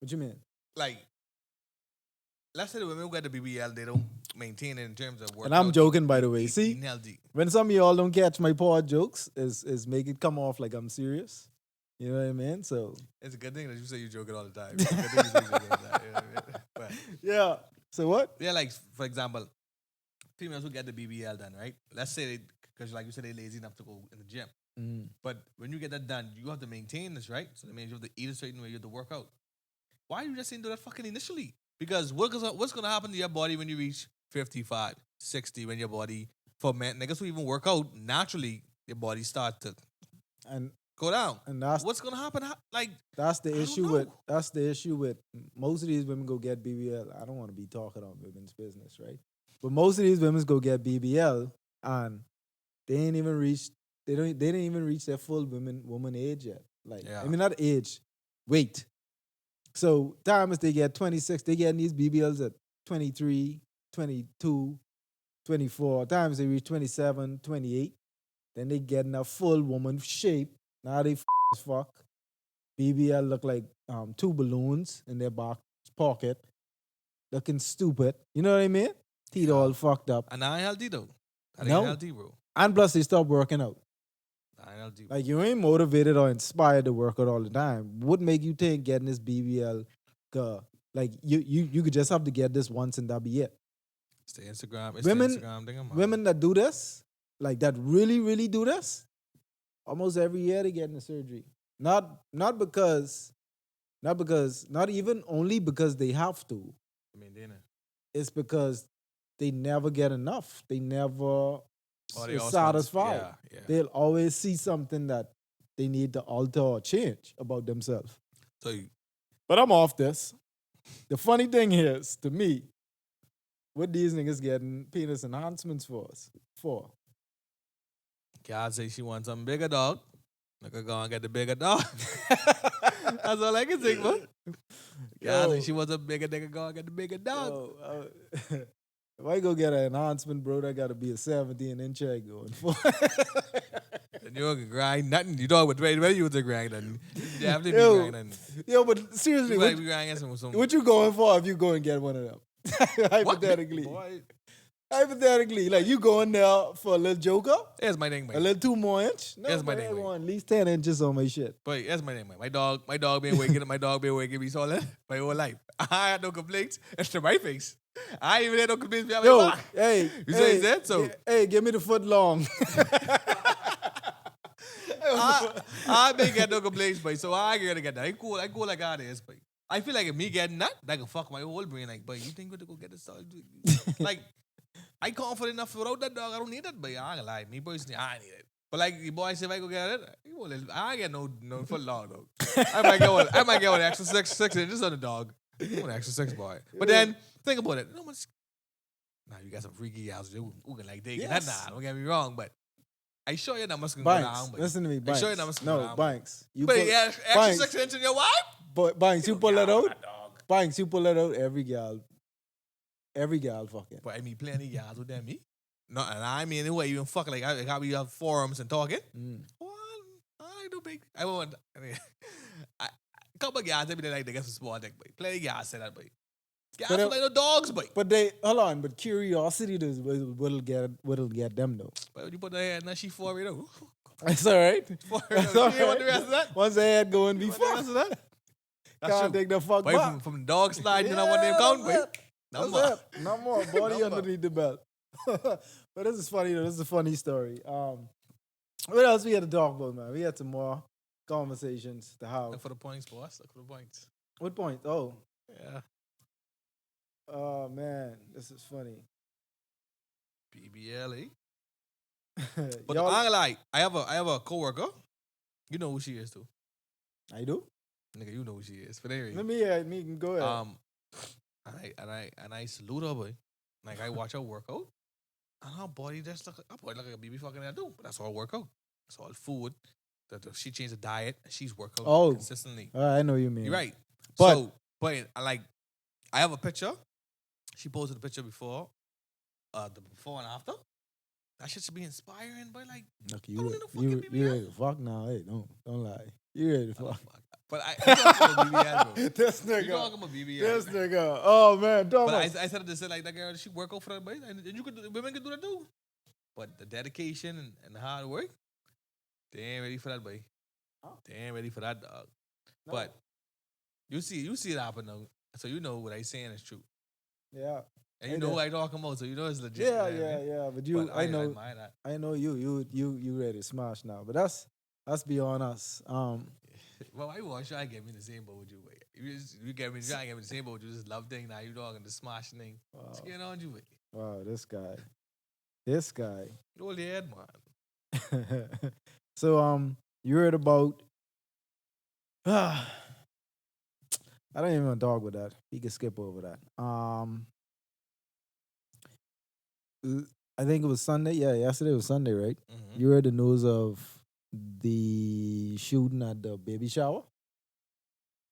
Speaker 1: What you mean?
Speaker 2: Like, let's say the women who got the BBL, they don't maintain it in terms of work.
Speaker 1: And I'm joking, by the way. See,
Speaker 2: eating healthy.
Speaker 1: when some of y'all don't catch my pod jokes, is make it come off like I'm serious. You know what I mean? So
Speaker 2: It's a good thing that you say you're joking all the time. It's a good thing you say you're joking all the time. You know what I mean? But,
Speaker 1: yeah. So what?
Speaker 2: yeah, like, for example, females who get the BBL done, right? Let's say because like you said, they're lazy enough to go in the gym.
Speaker 1: Mm.
Speaker 2: But when you get that done, you have to maintain this, right? So that means you have to eat a certain way, you have to work out. Why you just didn't do that fucking initially? Because what's going to happen to your body when you reach 55, 60, when your body, for men, niggas who even work out, naturally, your body starts to
Speaker 1: And
Speaker 2: go down.
Speaker 1: and that's
Speaker 2: What's going to happen? Like,
Speaker 1: that's the
Speaker 2: I don't
Speaker 1: issue
Speaker 2: know.
Speaker 1: with most of these women go get BBL. I don't want to be talking on women's business, right? But most of these women go get BBL and they ain't even reached they didn't even reach their full woman age yet. Like,
Speaker 2: Yeah.
Speaker 1: I mean, not age, weight. So time as they get 26, they get these BBLs at 23, 22, 24. Times they reach 27, 28. Then they get in a full woman shape. Now they as fuck. BBL look like two balloons in their back pocket. Looking stupid. You know what I mean? Teeth
Speaker 2: Yeah.
Speaker 1: all fucked up.
Speaker 2: and I ain't healthy, though. That
Speaker 1: No.
Speaker 2: ain't healthy, bro.
Speaker 1: And plus they stop working out.
Speaker 2: That ain't healthy, bro.
Speaker 1: Like, you ain't motivated or inspired to work out all the time. What make you think getting this BBL, like you could just have to get this once and that be it?
Speaker 2: It's the Instagram. It's
Speaker 1: Women-
Speaker 2: the Instagram thing, man.
Speaker 1: Women that do this, like that really, really do this, almost every year they get in the surgery. Not even only because they have to.
Speaker 2: I mean, Dana.
Speaker 1: It's because they never get enough. They never
Speaker 2: Oh, they
Speaker 1: is
Speaker 2: all
Speaker 1: satisfied.
Speaker 2: yeah, yeah.
Speaker 1: They'll always see something that they need to alter or change about themselves.
Speaker 2: So you,
Speaker 1: But I'm off this. The funny thing is, to me, what these niggas getting penis enhancements for us for?
Speaker 2: God say she wants some bigger dog. Nigga go and get the bigger dog. That's all I can think, man. God say
Speaker 1: Yo,
Speaker 2: she wants a bigger nigga, go and get the bigger dog.
Speaker 1: yo, if I go get an enhancement, bro, that gotta be a 17-inch egg going for.
Speaker 2: And you can grind nothing. You know what way you was a grind nothing. You definitely be
Speaker 1: Yo,
Speaker 2: grinding.
Speaker 1: yo, but seriously,
Speaker 2: You might be grinding some
Speaker 1: what you going for if you go and get one of them? Hypothetically.
Speaker 2: Boy,
Speaker 1: Hypothetically, like you going there for a little joker?
Speaker 2: here's my thing,
Speaker 1: A
Speaker 2: man.
Speaker 1: little 2 more inch? No,
Speaker 2: Here's my
Speaker 1: but
Speaker 2: thing,
Speaker 1: I
Speaker 2: man.
Speaker 1: want at least 10 inches on my shit.
Speaker 2: But here's my name, man. My dog been waking me solid my whole life. I had no complaints. It's to my face. I ain't even had no complaints behind my
Speaker 1: Yo,
Speaker 2: back.
Speaker 1: hey,
Speaker 2: You say that? So
Speaker 1: hey, give me the Footlong.
Speaker 2: I ain't get no complaints, but so I ain't gonna get that. I cool like God is, but I feel like if me getting that can fuck my whole brain. Like, but you think we're to go get this dog? Like, I confident enough without that dog. I don't need that, but I ain't gonna lie. Me personally, I need it. But like the boy said, if I go get it, I ain't get no Footlong dog. I might get one extra 6 inches on the dog. One extra 6 boy. But then think about it. You know much. Nah, you got some freaky guys who can like dig that. Nah, don't get me wrong, but I show you that must go
Speaker 1: Banks,
Speaker 2: down. But
Speaker 1: listen to me,
Speaker 2: I
Speaker 1: Banks.
Speaker 2: show you that must go
Speaker 1: No,
Speaker 2: down.
Speaker 1: Banks. You
Speaker 2: But
Speaker 1: pull-
Speaker 2: yeah, extra
Speaker 1: Banks,
Speaker 2: 6 inches in your wife?
Speaker 1: but Banks, you pull that out.
Speaker 2: Dog.
Speaker 1: Banks, you pull that out. Every gal fucking.
Speaker 2: But I mean, plenty of guys with them, me. No, and I mean, anyway, even fuck like how we have forums and talking. Well, I do big. I want. I mean, a couple of guys every day like they get some small dick, but plenty of guys say that, but guys
Speaker 1: But,
Speaker 2: feel like no dogs, but
Speaker 1: But they hold on. But curiosity is what'll get them though.
Speaker 2: when you put that head, now she for it though.
Speaker 1: That's all right.
Speaker 2: For
Speaker 1: That's
Speaker 2: it,
Speaker 1: all
Speaker 2: you want the
Speaker 1: right.
Speaker 2: rest of that?
Speaker 1: Once they had going
Speaker 2: You want the
Speaker 1: before,
Speaker 2: rest of that? That's
Speaker 1: can't
Speaker 2: true.
Speaker 1: take the fuck
Speaker 2: But
Speaker 1: back.
Speaker 2: from dog slide, you know what they count,
Speaker 1: that's
Speaker 2: boy.
Speaker 1: it.
Speaker 2: No
Speaker 1: That's
Speaker 2: more.
Speaker 1: it. No more. Body
Speaker 2: No more.
Speaker 1: underneath the belt. But this is funny though. This is a funny story. What else we had to talk about, man? We had some more conversations to have.
Speaker 2: Look for the points, boss. Look for the points.
Speaker 1: What point? Oh,
Speaker 2: Yeah.
Speaker 1: oh man, this is funny.
Speaker 2: BBLE. But
Speaker 1: Y'all,
Speaker 2: I'm gonna lie, I have a coworker. You know who she is too.
Speaker 1: I do.
Speaker 2: Nigga, you know who she is. But anyway.
Speaker 1: Let me go ahead.
Speaker 2: And I salute her, boy. Like I watch her work out. And her body just look like a baby fucking I do. But that's all workout. That's all food. She changed the diet. She's working
Speaker 1: Oh.
Speaker 2: consistently.
Speaker 1: I know you mean.
Speaker 2: You're right.
Speaker 1: But-
Speaker 2: But I have a picture. She posted a picture before, the before and after. That shit should be inspiring, but like,
Speaker 1: Look,
Speaker 2: I don't need no fucking
Speaker 1: you
Speaker 2: BBL.
Speaker 1: ready to fuck now? Hey, don't lie. You ready to
Speaker 2: oh,
Speaker 1: fuck?
Speaker 2: fuck. But you talking about BBL, bro.
Speaker 1: This
Speaker 2: You
Speaker 1: nigga.
Speaker 2: talking about BBL.
Speaker 1: This nigga. Oh man, don't.
Speaker 2: But I said to say like that girl, she work out for that, boy, and women can do that too. But the dedication and the hard work, they ain't ready for that, boy. They ain't ready for that, dog.
Speaker 1: No.
Speaker 2: But you see it happen though, so you know what I saying is true,
Speaker 1: Yeah.
Speaker 2: and you
Speaker 1: Hey,
Speaker 2: know
Speaker 1: that-
Speaker 2: what I talking about, so you know it's legit.
Speaker 1: Yeah,
Speaker 2: you know what I mean?
Speaker 1: yeah. But you,
Speaker 2: But
Speaker 1: I know,
Speaker 2: admire that.
Speaker 1: I know you ready to smash now. But that's beyond us.
Speaker 2: Well, why you want to try to get me in the same boat with you, boy? You get me trying to get me in the same boat with you. This love thing now, you talking the smash thing. What's
Speaker 1: Wow,
Speaker 2: going on, you, boy?
Speaker 1: wow, this guy.
Speaker 2: Hold your head, man.
Speaker 1: So you heard about? I don't even want to talk with that. We can skip over that. I think it was Sunday. Yeah, yesterday was Sunday, right?
Speaker 2: Mm-hmm.
Speaker 1: You heard the news of the shooting at the baby shower?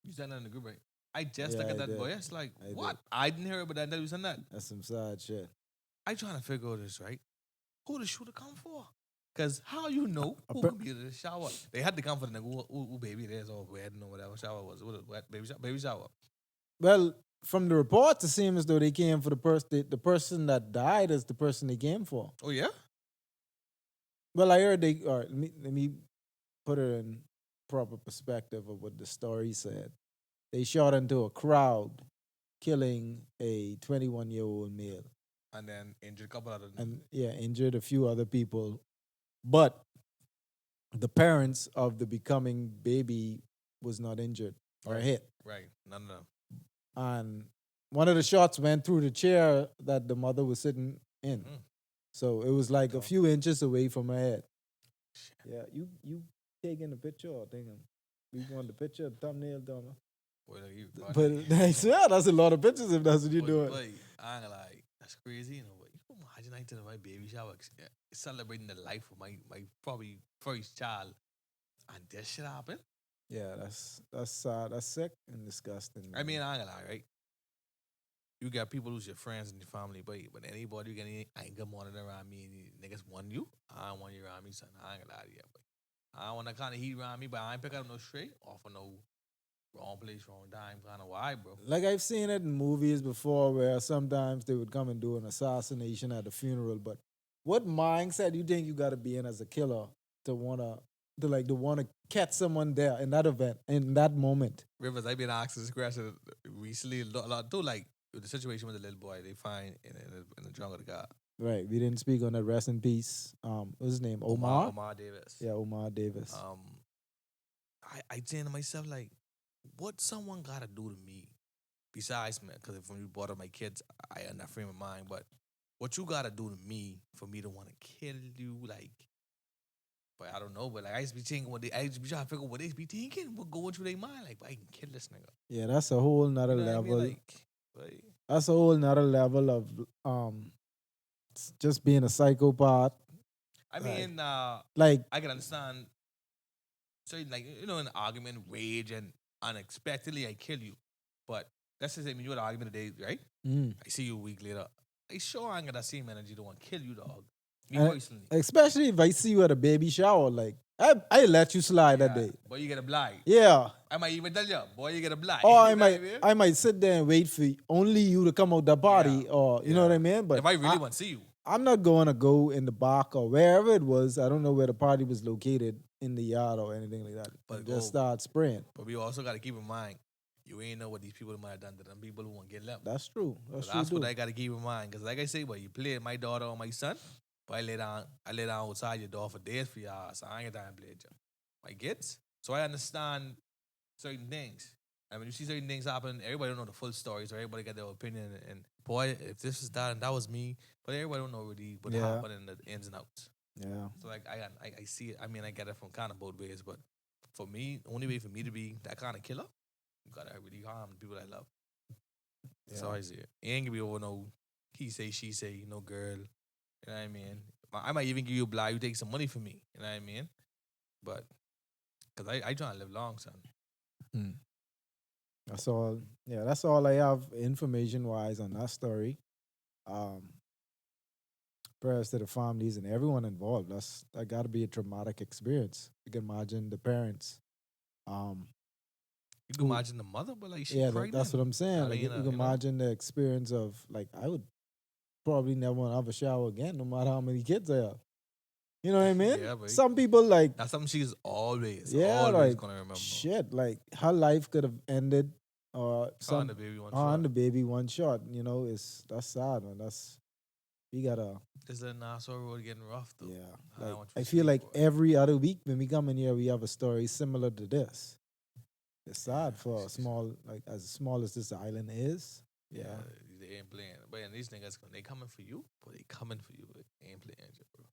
Speaker 2: You said that in the group, right? I just
Speaker 1: Yeah,
Speaker 2: look at
Speaker 1: I
Speaker 2: that
Speaker 1: did.
Speaker 2: boy. It's like,
Speaker 1: I
Speaker 2: what?
Speaker 1: did.
Speaker 2: I didn't hear it, but I know you said that.
Speaker 1: That's some sad shit.
Speaker 2: I trying to figure out this, right? Who the shooter come for? Because how you know who
Speaker 1: per-
Speaker 2: could be in the shower? They had to come for the nigga who baby it is or wedding or whatever shower was. What baby shower?
Speaker 1: Well, from the reports, it seems as though they came for the person that died is the person they came for.
Speaker 2: Oh, yeah?
Speaker 1: Well, I heard they. All right, let me put it in proper perspective of what the story said. They shot into a crowd, killing a 21-year-old male,
Speaker 2: And then injured a couple other
Speaker 1: and injured a few other people. But the parents of the becoming baby was not injured or hit.
Speaker 2: Right. None of them.
Speaker 1: And one of the shots went through the chair that the mother was sitting in.
Speaker 2: Mm.
Speaker 1: So it was like a
Speaker 2: Dumb.
Speaker 1: few inches away from my head. Yeah, you taking a picture or thinking we want the picture, thumbnail, dumb.
Speaker 2: Boy, like, you
Speaker 1: But
Speaker 2: funny.
Speaker 1: I swear that's a lot of pictures if that's what you're
Speaker 2: But
Speaker 1: doing.
Speaker 2: boy, I ain't gonna lie, that's crazy. You know, but you can imagine I to my baby shower, celebrating the life of my probably first child, and this shit happen.
Speaker 1: Yeah, that's sad. That's sick and disgusting.
Speaker 2: I mean,
Speaker 1: Man.
Speaker 2: I ain't gonna lie, right? You got people who's your friends and your family, but anybody you get any anger monitor around me and niggas want you, I don't want you around me, son. I ain't gonna lie to you, but I don't want that kind of heat around me, but I ain't pick up no straight off of no wrong place, wrong time kind of vibe, bro.
Speaker 1: Like I've seen it in movies before where sometimes they would come and do an assassination at a funeral. But what mindset you think you got to be in as a killer to wanna catch someone there in that event in that moment?
Speaker 2: Rivers, I've been asked this question recently a lot too, like with the situation with the little boy they find in the jungle, the guy.
Speaker 1: Right. We didn't speak on that. Rest in peace. What's his name? Omar.
Speaker 2: Omar Davis.
Speaker 1: Yeah, Omar Davis.
Speaker 2: I saying to myself like, what someone gotta do to me, besides man, because when you brought up my kids, I in that frame of mind. But what you gotta do to me for me to want to kill you, like, but I don't know. But like I used to be thinking I used to be trying to figure out what they be thinking, what going through their mind. Like, I can kill this nigga.
Speaker 1: Yeah, that's a whole nother
Speaker 2: You know what I mean?
Speaker 1: level.
Speaker 2: Like,
Speaker 1: That's a whole nother level of just being a psychopath.
Speaker 2: I
Speaker 1: Like-
Speaker 2: mean,
Speaker 1: Like,
Speaker 2: I can understand. So like in an argument, rage, and unexpectedly I kill you. But let's just say when you had an argument today, right?
Speaker 1: mm.
Speaker 2: I see you a week later. I sure ain't got that same energy to want to kill you, dog. Me
Speaker 1: And-
Speaker 2: personally.
Speaker 1: Especially if I see you at a baby shower, like I let you slide that day.
Speaker 2: Boy, you get a blind.
Speaker 1: Yeah.
Speaker 2: I might even tell you, boy, you get a blind.
Speaker 1: Or
Speaker 2: You know what mean?
Speaker 1: I might sit there and wait for only you to come out the party,
Speaker 2: Yeah.
Speaker 1: or you know what I mean. But
Speaker 2: if I really want to see you,
Speaker 1: I'm not going to go in the back or wherever it was. I don't know where the party was located in the yard or anything like that.
Speaker 2: But
Speaker 1: But
Speaker 2: go-
Speaker 1: just start spraying.
Speaker 2: but we also got to keep in mind, you ain't know what these people might have done to them people who want to get left.
Speaker 1: That's true. That's
Speaker 2: So
Speaker 1: true.
Speaker 2: that's what
Speaker 1: too.
Speaker 2: I gotta keep in mind. Cause like I say, you play my daughter or my son, but I lay down outside your door for days for y'all. So I ain't got time to play with you. My kids. So I understand certain things. And when you see certain things happen, everybody don't know the full story, so everybody got their opinion. And boy, if this is that and that was me, but everybody don't know really what
Speaker 1: Yeah.
Speaker 2: happened in the ins and outs.
Speaker 1: Yeah.
Speaker 2: So like I see it. I mean, I get it from kind of both ways, but for me, the only way for me to be that kind of killer, you gotta really harm the people I love. That's how I see it. It ain't gonna be over no he say, she say, no girl. You know what I mean? I might even give you a blind, you take some money from me. You know what I mean? But, because I try to live long, son.
Speaker 1: That's all. Yeah, that's all I have information wise on that story. Prayers to the families and everyone involved. That got to be a traumatic experience. You can imagine the parents.
Speaker 2: You can imagine the mother, but like, she
Speaker 1: Yeah,
Speaker 2: pregnant.
Speaker 1: that's what I'm saying.
Speaker 2: That
Speaker 1: Like,
Speaker 2: ain't
Speaker 1: you
Speaker 2: a-
Speaker 1: can
Speaker 2: you know?
Speaker 1: imagine the experience of like I would probably never want to have a shower again, no matter how many kids I have. You know what I mean?
Speaker 2: Yeah, but
Speaker 1: Some people like
Speaker 2: that's something she's always
Speaker 1: like
Speaker 2: gonna remember.
Speaker 1: shit. Like her life could have ended, or
Speaker 2: On
Speaker 1: some
Speaker 2: the baby one
Speaker 1: on
Speaker 2: shot.
Speaker 1: the baby one shot. You know, that's sad, man. We gotta.
Speaker 2: This is Nassau Road getting rough, though.
Speaker 1: Yeah,
Speaker 2: I
Speaker 1: like
Speaker 2: want you
Speaker 1: I
Speaker 2: to
Speaker 1: feel
Speaker 2: sleep,
Speaker 1: like
Speaker 2: boy.
Speaker 1: every other week when we come in here, we have a story similar to this. It's sad for a small, like as small as this island is. Yeah,
Speaker 2: They ain't playing. But and these niggas, they coming for you, but they coming for you. They ain't playing, bro.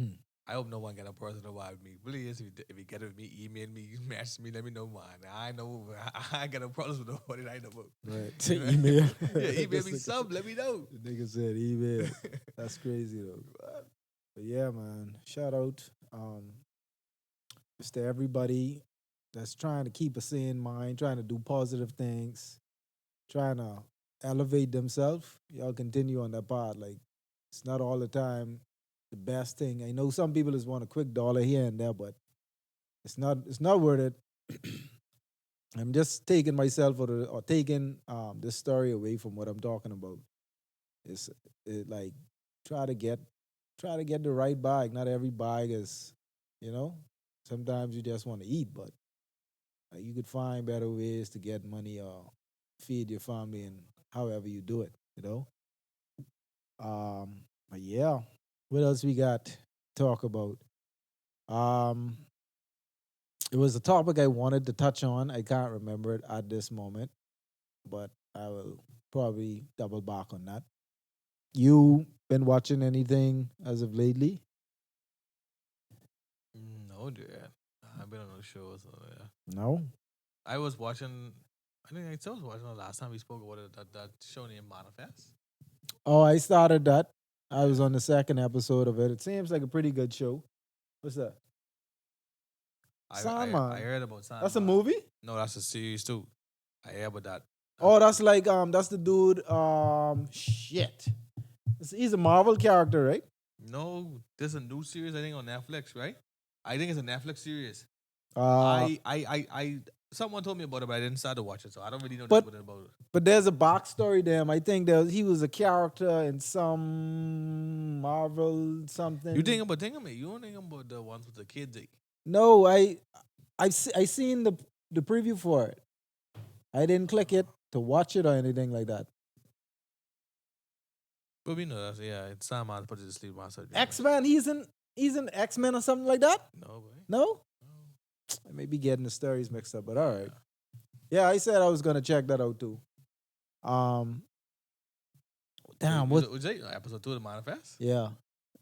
Speaker 1: Hmm.
Speaker 2: I hope no one get a personal vibe with me. Please, if you get it with me, email me, message me, let me know mine. I know, I ain't got no problems with nobody. I know.
Speaker 1: right.
Speaker 2: You know?
Speaker 1: Email.
Speaker 2: Yeah, email
Speaker 1: This
Speaker 2: me
Speaker 1: nigga
Speaker 2: something. Let me know.
Speaker 1: The nigga said email. That's crazy though. But yeah, man. Shout out just to everybody that's trying to keep a sane mind, trying to do positive things, trying to elevate themselves. Y'all continue on that path. Like it's not all the time the best thing. I know some people just want a quick dollar here and there, but it's not worth it. I'm just taking myself or taking this story away from what I'm talking about. Like try to get the right bag. Not every bag is, sometimes you just want to eat, but you could find better ways to get money or feed your family and however you do it, But yeah, what else we got to talk about? It was a topic I wanted to touch on. I can't remember it at this moment, but I will probably double back on that. You been watching anything as of lately?
Speaker 2: No, dude. I've been on those shows. So, yeah.
Speaker 1: No.
Speaker 2: I was watching. I think I still was watching the last time we spoke about it. That show named Manifest.
Speaker 1: Oh, I started that. I was
Speaker 2: Yeah.
Speaker 1: on the second episode of it. It seems like a pretty good show. What's that?
Speaker 2: I
Speaker 1: Sandman.
Speaker 2: heard about Sandman.
Speaker 1: That's a movie?
Speaker 2: No, that's a series too. I heard about that.
Speaker 1: Oh, that's like that's the dude. Shit. He's a Marvel character, right?
Speaker 2: No, there's a new series I think on Netflix, right? I think it's a Netflix series.
Speaker 1: Uh,
Speaker 2: Someone told me about it, but I didn't start to watch it, so I don't really know
Speaker 1: But-
Speaker 2: nothing about it.
Speaker 1: but there's a backstory there. I think he was a character in some Marvel something.
Speaker 2: You think about you don't think about the ones with the kids.
Speaker 1: No, I seen the preview for it. I didn't click it to watch it or anything like that.
Speaker 2: But we know that, yeah, it's Sandman put it to sleep once.
Speaker 1: X-Men, he's in X-Men or something like that?
Speaker 2: No, boy.
Speaker 1: No? I may be getting the stories mixed up, but all right. Yeah, I said I was gonna check that out too. Damn, what?
Speaker 2: Was it episode 2 of the Manifest?
Speaker 1: Yeah,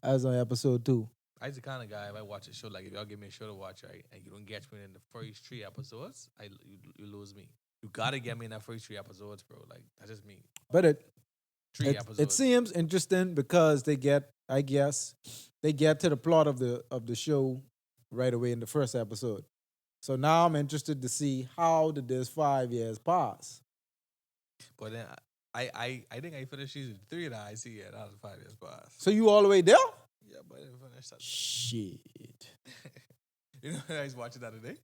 Speaker 1: as on episode 2.
Speaker 2: I'm the kind of guy, if I watch a show, like if y'all give me a show to watch, right, and you don't catch me in the first 3 episodes, you lose me. You gotta get me in that first 3 episodes, bro. Like, that's just me.
Speaker 1: But
Speaker 2: 3
Speaker 1: it
Speaker 2: episodes.
Speaker 1: seems interesting because they get to the plot of the show right away in the first episode. So now I'm interested to see how did this 5 years pass.
Speaker 2: But then I think I finished season 3 and I see it. That was 5 years past.
Speaker 1: So you all the way there?
Speaker 2: Yeah, but I didn't finish that.
Speaker 1: Shit.
Speaker 2: You know what I was watching the other day?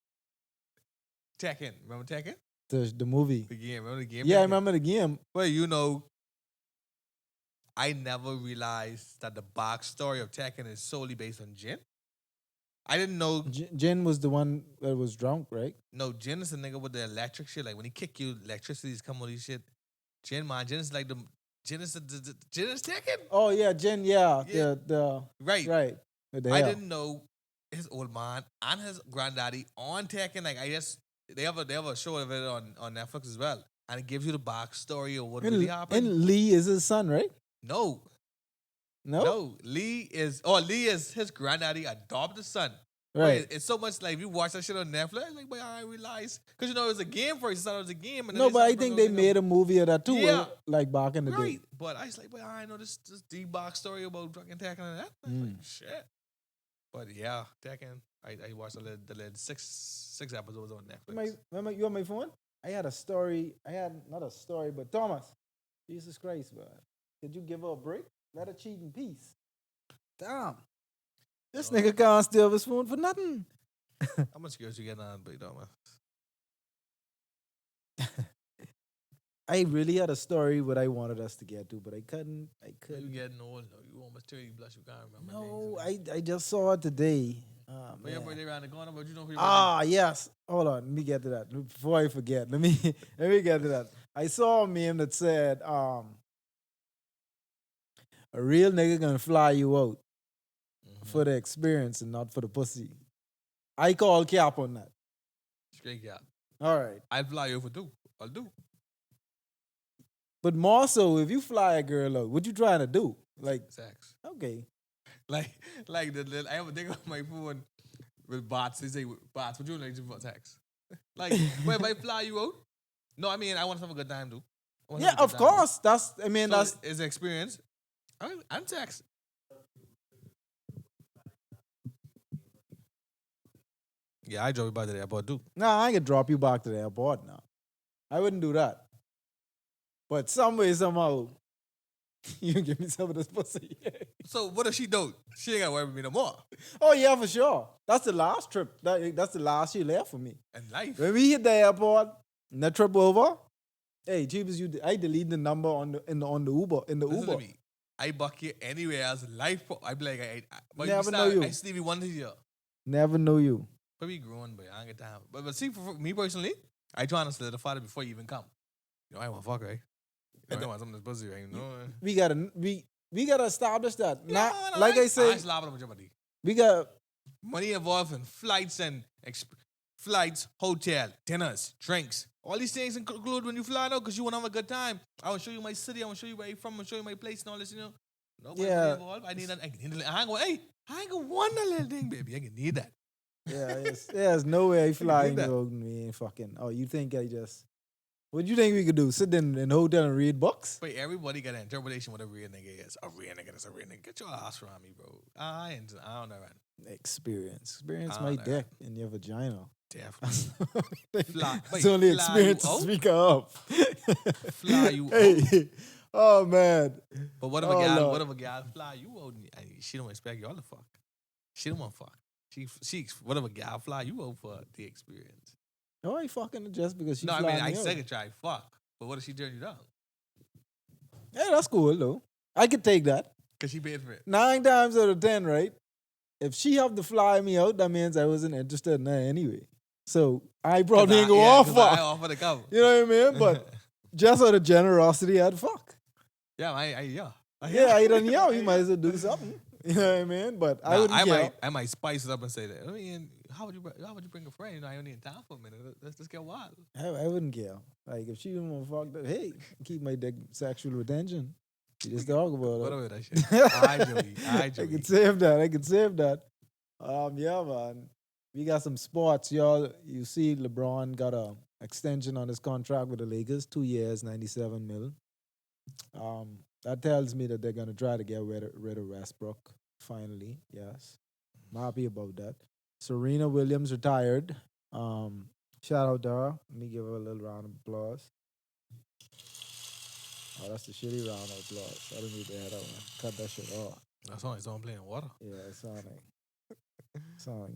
Speaker 2: Tekken. Remember Tekken?
Speaker 1: The movie.
Speaker 2: The game. Remember the game?
Speaker 1: Yeah, I
Speaker 2: Tekken?
Speaker 1: remember the game.
Speaker 2: Well, I never realized that the backstory of Tekken is solely based on Jin. I didn't know.
Speaker 1: Jin was the one that was drunk, right?
Speaker 2: No, Jin is the nigga with the electric shit. Like when he kick you, electricity's come with these shit. Jin is like the Jin is Tekken.
Speaker 1: Oh yeah, Jin. Yeah,
Speaker 2: Yeah.
Speaker 1: the
Speaker 2: Right.
Speaker 1: With the
Speaker 2: I
Speaker 1: hair.
Speaker 2: didn't know his old man and his granddaddy on Tekken. Like I guess they have a show of it on Netflix as well, and it gives you the backstory of what really happened.
Speaker 1: And Lee is his son, right?
Speaker 2: No. Lee is his granddaddy adopted son.
Speaker 1: Right.
Speaker 2: But it's so much like if you watch that shit on Netflix, like, but I realize because it was a game first. You thought it was a game, and then
Speaker 1: No,
Speaker 2: they
Speaker 1: but I
Speaker 2: started
Speaker 1: think
Speaker 2: bringing
Speaker 1: they
Speaker 2: up-
Speaker 1: made a movie of that too,
Speaker 2: Yeah.
Speaker 1: like back in the day.
Speaker 2: right. But I was like, but I know this deep backstory about fucking Tekken and that. I was like, shit. But yeah, Tekken. I watched the six episodes on Netflix.
Speaker 1: Remember you on my phone? I had a story. I had not a story, but Thomas, Jesus Christ, man. Could you give her a break? Let her cheat in peace. Damn. This nigga can't steal his phone for nothing.
Speaker 2: How much girls you getting on, big dog, man?
Speaker 1: I really had a story what I wanted us to get to, but I couldn't.
Speaker 2: You getting old, though. You almost 30 plus. You can't remember.
Speaker 1: No,
Speaker 2: names.
Speaker 1: I just saw it today.
Speaker 2: But your birthday around the corner, but you know who your
Speaker 1: Ah, yes. Hold on. Let me get to that. Before I forget. Let me get to that. I saw a meme that said, a real nigga gonna fly you out for the experience and not for the pussy. I call cap on that.
Speaker 2: Straight cap.
Speaker 1: All right.
Speaker 2: I'll fly you for 2. I'll do.
Speaker 1: But more so, if you fly a girl out, what you trying to do? Like,
Speaker 2: Sex.
Speaker 1: okay.
Speaker 2: Like I have a thing on my phone with bots. They say, bots, what you like to do for sex? Like, if I fly you out? No, I mean, I want to have a good time, dude.
Speaker 1: Yeah, of course. That's
Speaker 2: It's an experience. And sex. Yeah, I drove you by to the airport, too.
Speaker 1: Nah, I ain't gonna drop you back to the airport now. I wouldn't do that. But some way, somehow, you can give me some of this pussy.
Speaker 2: So what if she don't? She ain't got to worry with me no more.
Speaker 1: Oh, yeah, for sure. That's the last trip. That's the last she left for me.
Speaker 2: And life.
Speaker 1: When we hit the airport, and that trip over, hey, cheapest I delete the number on the Uber. In the
Speaker 2: Listen
Speaker 1: Uber.
Speaker 2: to me. I buck you anywhere else. Life. I be like, but
Speaker 1: Never know you.
Speaker 2: I Stevie Wonder here.
Speaker 1: Never know you.
Speaker 2: But we growing, but I ain't get time. But see, for me personally, I trying to solidify it before you even come. You know, I want to fuck, right? I don't want some of this pussy, right? You know?
Speaker 1: We gotta establish that.
Speaker 2: Yeah,
Speaker 1: Not like I said,
Speaker 2: slapping with your body.
Speaker 1: we got
Speaker 2: Money involved in flights and flights, hotel, dinners, drinks. All these things include when you fly out because you want to have a good time. I will show you my city. I will show you where I'm from. I will show you my place and all this, you know. Nobody
Speaker 1: Yeah.
Speaker 2: involved. I need that. I can need I ain't going. Hey, I ain't gonna want that little thing, baby. I can need that.
Speaker 1: There's no way flying
Speaker 2: that.
Speaker 1: you out and me and fucking. Oh, you think I just? What do you think we could do? Sit in the hotel and read books?
Speaker 2: But everybody got an interpretation what a real nigga is. A real nigga is a real nigga. Get your ass from me, bro. I don't know, man.
Speaker 1: Experience
Speaker 2: I
Speaker 1: my
Speaker 2: don't know.
Speaker 1: dick in your vagina.
Speaker 2: Definitely. Fly,
Speaker 1: It's only experience to speak of.
Speaker 2: Fly you
Speaker 1: Hey, oh man.
Speaker 2: But what if a gal fly you out? And she don't expect y'all to fuck. She don't want to fuck. What if a gal fly you out for the experience?
Speaker 1: Oh, I fucking just because she
Speaker 2: No, I
Speaker 1: fly
Speaker 2: mean I
Speaker 1: me out.
Speaker 2: second try fuck. But what if she turned you down?
Speaker 1: Yeah, that's cool though. I could take that.
Speaker 2: Cause she paid for it.
Speaker 1: 9 times out of 10, right? If she have to fly me out, that means I wasn't interested in her anyway. So I probably ain't go off fuck.
Speaker 2: I offer the cover.
Speaker 1: You know what I mean? But just out of generosity, I'd fuck.
Speaker 2: Yeah,
Speaker 1: I don't know. You might as well do something. You know what I mean? But I wouldn't care.
Speaker 2: I might spice it up and say that. I mean, how would you bring a friend? You know, I only in town for a minute. Let's just get wild.
Speaker 1: I wouldn't care. Like if she didn't want to fuck, that, hey, keep my dick sexual retention. You just talk about it.
Speaker 2: Whatever that shit. I
Speaker 1: can save that. Yeah, man. We got some sports, y'all. You see, LeBron got a extension on his contract with the Lakers, 2 years, $97 million. That tells me that they're gonna try to get rid of Westbrook. Finally, yes. I'm happy about that. Serena Williams retired. Shout out to her. Let me give her a little round of applause. Oh, that's a shitty round of applause. I don't need to head out, man. Cut that shit off.
Speaker 2: That's only someone playing water.
Speaker 1: Yeah, it sound like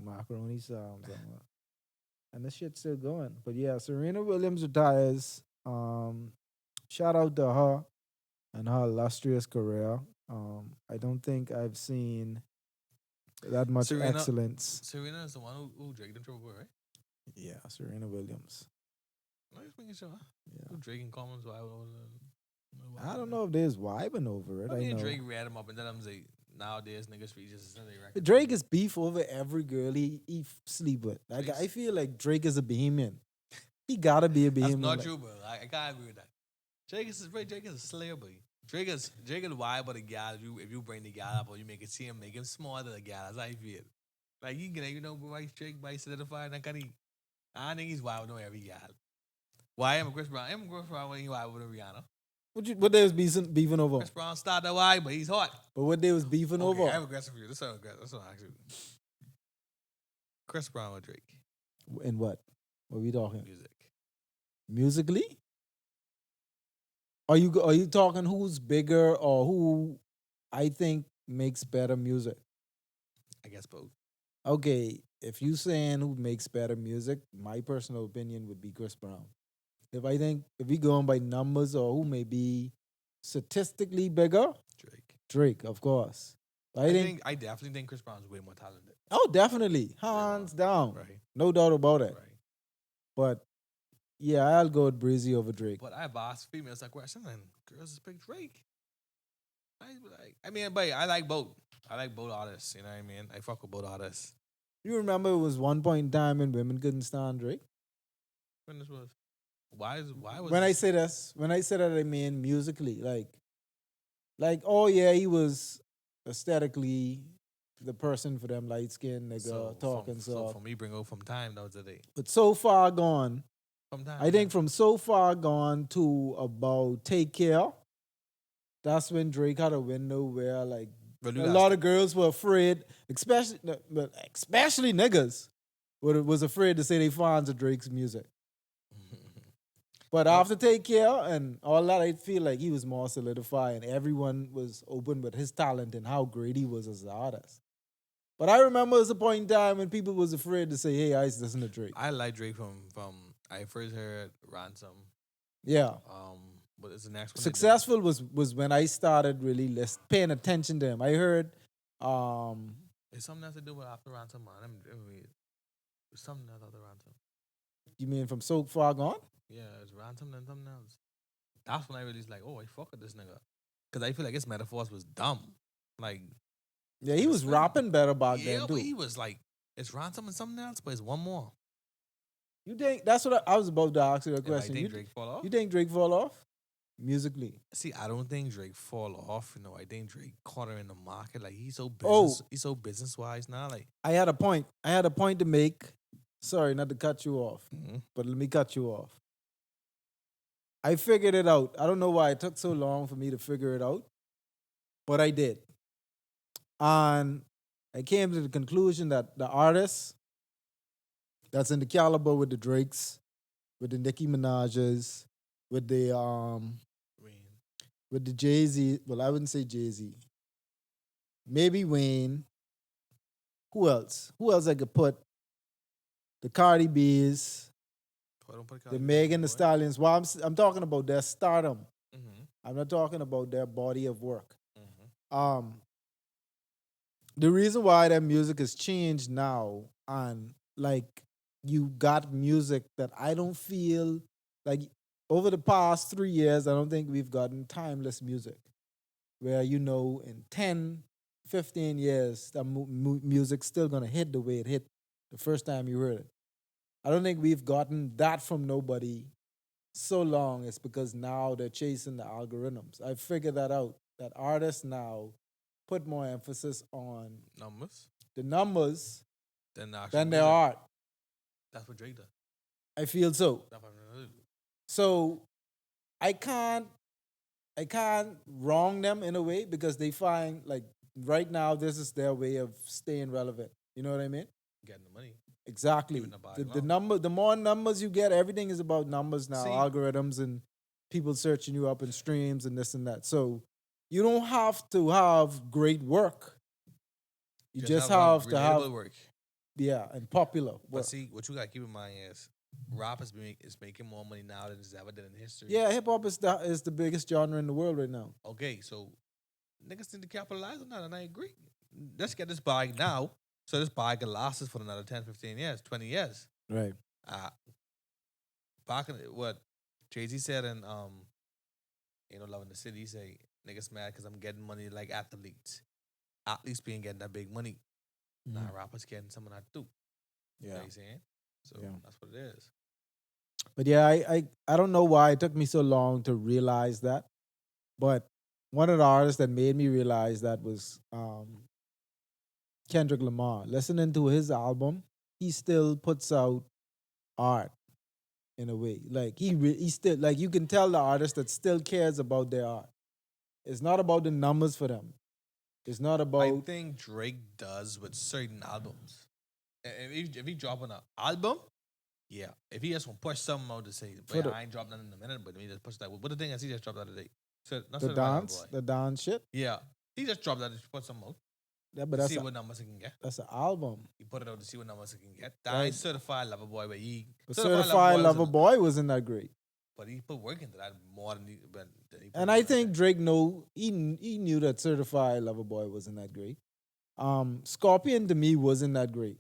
Speaker 1: macaroni sounds. And this shit's still going. But yeah, Serena Williams retires. Shout out to her and her illustrious career. I don't think I've seen that much excellence.
Speaker 2: Serena is the one who Drake in trouble, right?
Speaker 1: Yeah, Serena Williams.
Speaker 2: I'm just making sure.
Speaker 1: Yeah.
Speaker 2: Who Drake in comments?
Speaker 1: I don't know if there's vibing over it.
Speaker 2: I
Speaker 1: know
Speaker 2: Drake read him up and then I'm like, nowadays niggas just
Speaker 1: Drake is beef over every girl he sleep with. Like I feel like Drake is a bohemian. He gotta be a bohemian.
Speaker 2: That's not true, bro. I can't agree with that. Drake is a slayer, boy. Drake is wild about the gal. If you bring the gal up or you make it see him, make him smaller than the gal. That's how I feel. Like why Drake by solidified that kind of. I think he's wild with every gal. Why am Chris Brown? When he wild with Rihanna.
Speaker 1: What they was beefing over?
Speaker 2: Chris Brown started that wide, but he's hot.
Speaker 1: But what they was beefing over?
Speaker 2: I'm aggressive for you. That's aggressive. That's what I actually. Chris Brown or Drake?
Speaker 1: In what? What are we talking?
Speaker 2: Music.
Speaker 1: Musically? Are you talking who's bigger or who I think makes better music?
Speaker 2: I guess both.
Speaker 1: Okay, if you saying who makes better music, my personal opinion would be Chris Brown. If we going by numbers or who may be statistically bigger, Drake, of course.
Speaker 2: I definitely think Chris Brown's way more talented.
Speaker 1: Oh, definitely, hands down,
Speaker 2: right?
Speaker 1: No doubt about it.
Speaker 2: Right.
Speaker 1: But yeah, I'll go with Breezy over Drake.
Speaker 2: But I've asked females that question, and girls just pick Drake. I like both. I like both artists. You know what I mean? I fuck with both artists.
Speaker 1: You remember it was one point in time when women couldn't stand Drake?
Speaker 2: When this was? Why was
Speaker 1: when I say that I mean musically, like oh yeah, he was aesthetically the person for them light skinned nigga talking
Speaker 2: so for me bring over from time that was the day.
Speaker 1: But so far gone.
Speaker 2: From time.
Speaker 1: I think from so far gone to about Take Care. That's when Drake had a window where like a lot of girls were afraid, especially niggas was afraid to say they fans of Drake's music. But after Take Care and all that, I feel like he was more solidified and everyone was open with his talent and how great he was as an artist. But I remember there was a point in time when people was afraid to say, hey, I listen to Drake.
Speaker 2: I like Drake from I first heard Ransom.
Speaker 1: Yeah.
Speaker 2: But it's the next one.
Speaker 1: Successful was when I started really paying attention to him. I heard
Speaker 2: it's something else to do with after Ransom, man. It's something else after Ransom.
Speaker 1: You mean from So Far Gone?
Speaker 2: Yeah, it's Ransom and something else. That's when I really like, oh, I fuck with this nigga. Because I feel like his metaphors was dumb. Like,
Speaker 1: yeah, he was rapping better back then, too.
Speaker 2: Yeah, but he was like, it's Ransom and something else, but it's one more.
Speaker 1: You think, that's what I was about to ask you a question.
Speaker 2: You think Drake fall off?
Speaker 1: You think Drake fall off? musically.
Speaker 2: See, I don't think Drake fall off. You know, I think Drake cornering the market. Like
Speaker 1: Oh,
Speaker 2: he's so business wise now. Like,
Speaker 1: I had a point. I had a point to make. Sorry, not to cut you off,
Speaker 2: mhm.
Speaker 1: but let me cut you off. I figured it out. I don't know why it took so long for me to figure it out, but I did. And I came to the conclusion that the artists that's in the caliber with the Drakes, with the Nicki Minaj's, with the
Speaker 2: Wayne.
Speaker 1: with the Jay-Z, well, I wouldn't say Jay-Z. Maybe Wayne. Who else? Who else I could put? The Cardi B's,
Speaker 2: Oh, don't put
Speaker 1: the
Speaker 2: Cardi B down,
Speaker 1: Megan the
Speaker 2: boy.
Speaker 1: Stallions. Well, I'm talking about their stardom.
Speaker 2: Mm-hmm.
Speaker 1: I'm not talking about their body of work.
Speaker 2: Mm-hmm.
Speaker 1: Um, the reason why that music has changed now, and like you got music that I don't feel like over the past 3 years, I don't think we've gotten timeless music where in 10, 15 years, that music's still gonna hit the way it hit the first time you heard it. I don't think we've gotten that from nobody so long. It's because now they're chasing the algorithms. I figured that out. That artists now put more emphasis on
Speaker 2: Numbers.
Speaker 1: the numbers
Speaker 2: Then the actual
Speaker 1: than their
Speaker 2: music.
Speaker 1: art.
Speaker 2: That's what Drake does.
Speaker 1: I feel so.
Speaker 2: That's what I'm gonna do.
Speaker 1: So I can't wrong them in a way because they find like right now this is their way of staying relevant. You know what I mean?
Speaker 2: Getting the money.
Speaker 1: Exactly.
Speaker 2: Keeping the body
Speaker 1: The more numbers you get, everything is about numbers now,
Speaker 2: See-
Speaker 1: algorithms and people searching you up in streams and this and that. So you don't have to have great work. You just have to have
Speaker 2: relatable work.
Speaker 1: and popular
Speaker 2: But
Speaker 1: work.
Speaker 2: see, what you gotta keep in mind is rap is making more money now than it's ever did in history.
Speaker 1: Yeah, hip hop is the biggest genre in the world right now.
Speaker 2: Okay, so niggas need to capitalize on that, and I agree. Let's get this bag now, so this bag can last us for another 10, 15 years, 20 years.
Speaker 1: Right.
Speaker 2: Back in what Jay-Z said in Love in the City, he say niggas mad because I'm getting money like athletes. Athletes being getting that big money. Nah, rappers getting some of that too. You know what I'm saying? So
Speaker 1: Yeah.
Speaker 2: that's what it is.
Speaker 1: But yeah, I don't know why it took me so long to realize that. But one of the artists that made me realize that was Kendrick Lamar. Listening to his album, he still puts out art in a way. Like he still like you can tell the artist that still cares about their art. It's not about the numbers for them. It's not
Speaker 2: I
Speaker 1: about
Speaker 2: think Drake does with certain albums. If he drop on an album, yeah. If he just want to push something out to say,
Speaker 1: For
Speaker 2: but
Speaker 1: the-
Speaker 2: I ain't dropped nothing in a minute, but he just push that. What the thing is, he just dropped that today. So not
Speaker 1: the
Speaker 2: Certified Lover
Speaker 1: dance,
Speaker 2: Boy.
Speaker 1: the dance shit.
Speaker 2: Yeah, he just dropped that to put something out.
Speaker 1: Yeah, but
Speaker 2: See what numbers he can get.
Speaker 1: that's an album.
Speaker 2: He put it out to see what numbers he can get. That
Speaker 1: Right.
Speaker 2: ain't Certified Lover Boy, but he
Speaker 1: But Certified Lover
Speaker 2: wasn't-
Speaker 1: Boy wasn't that great.
Speaker 2: But he put work into that more than he put
Speaker 1: And I
Speaker 2: into
Speaker 1: think
Speaker 2: that.
Speaker 1: Drake he knew that Certified Lover Boy wasn't that great. Scorpion to me wasn't that great.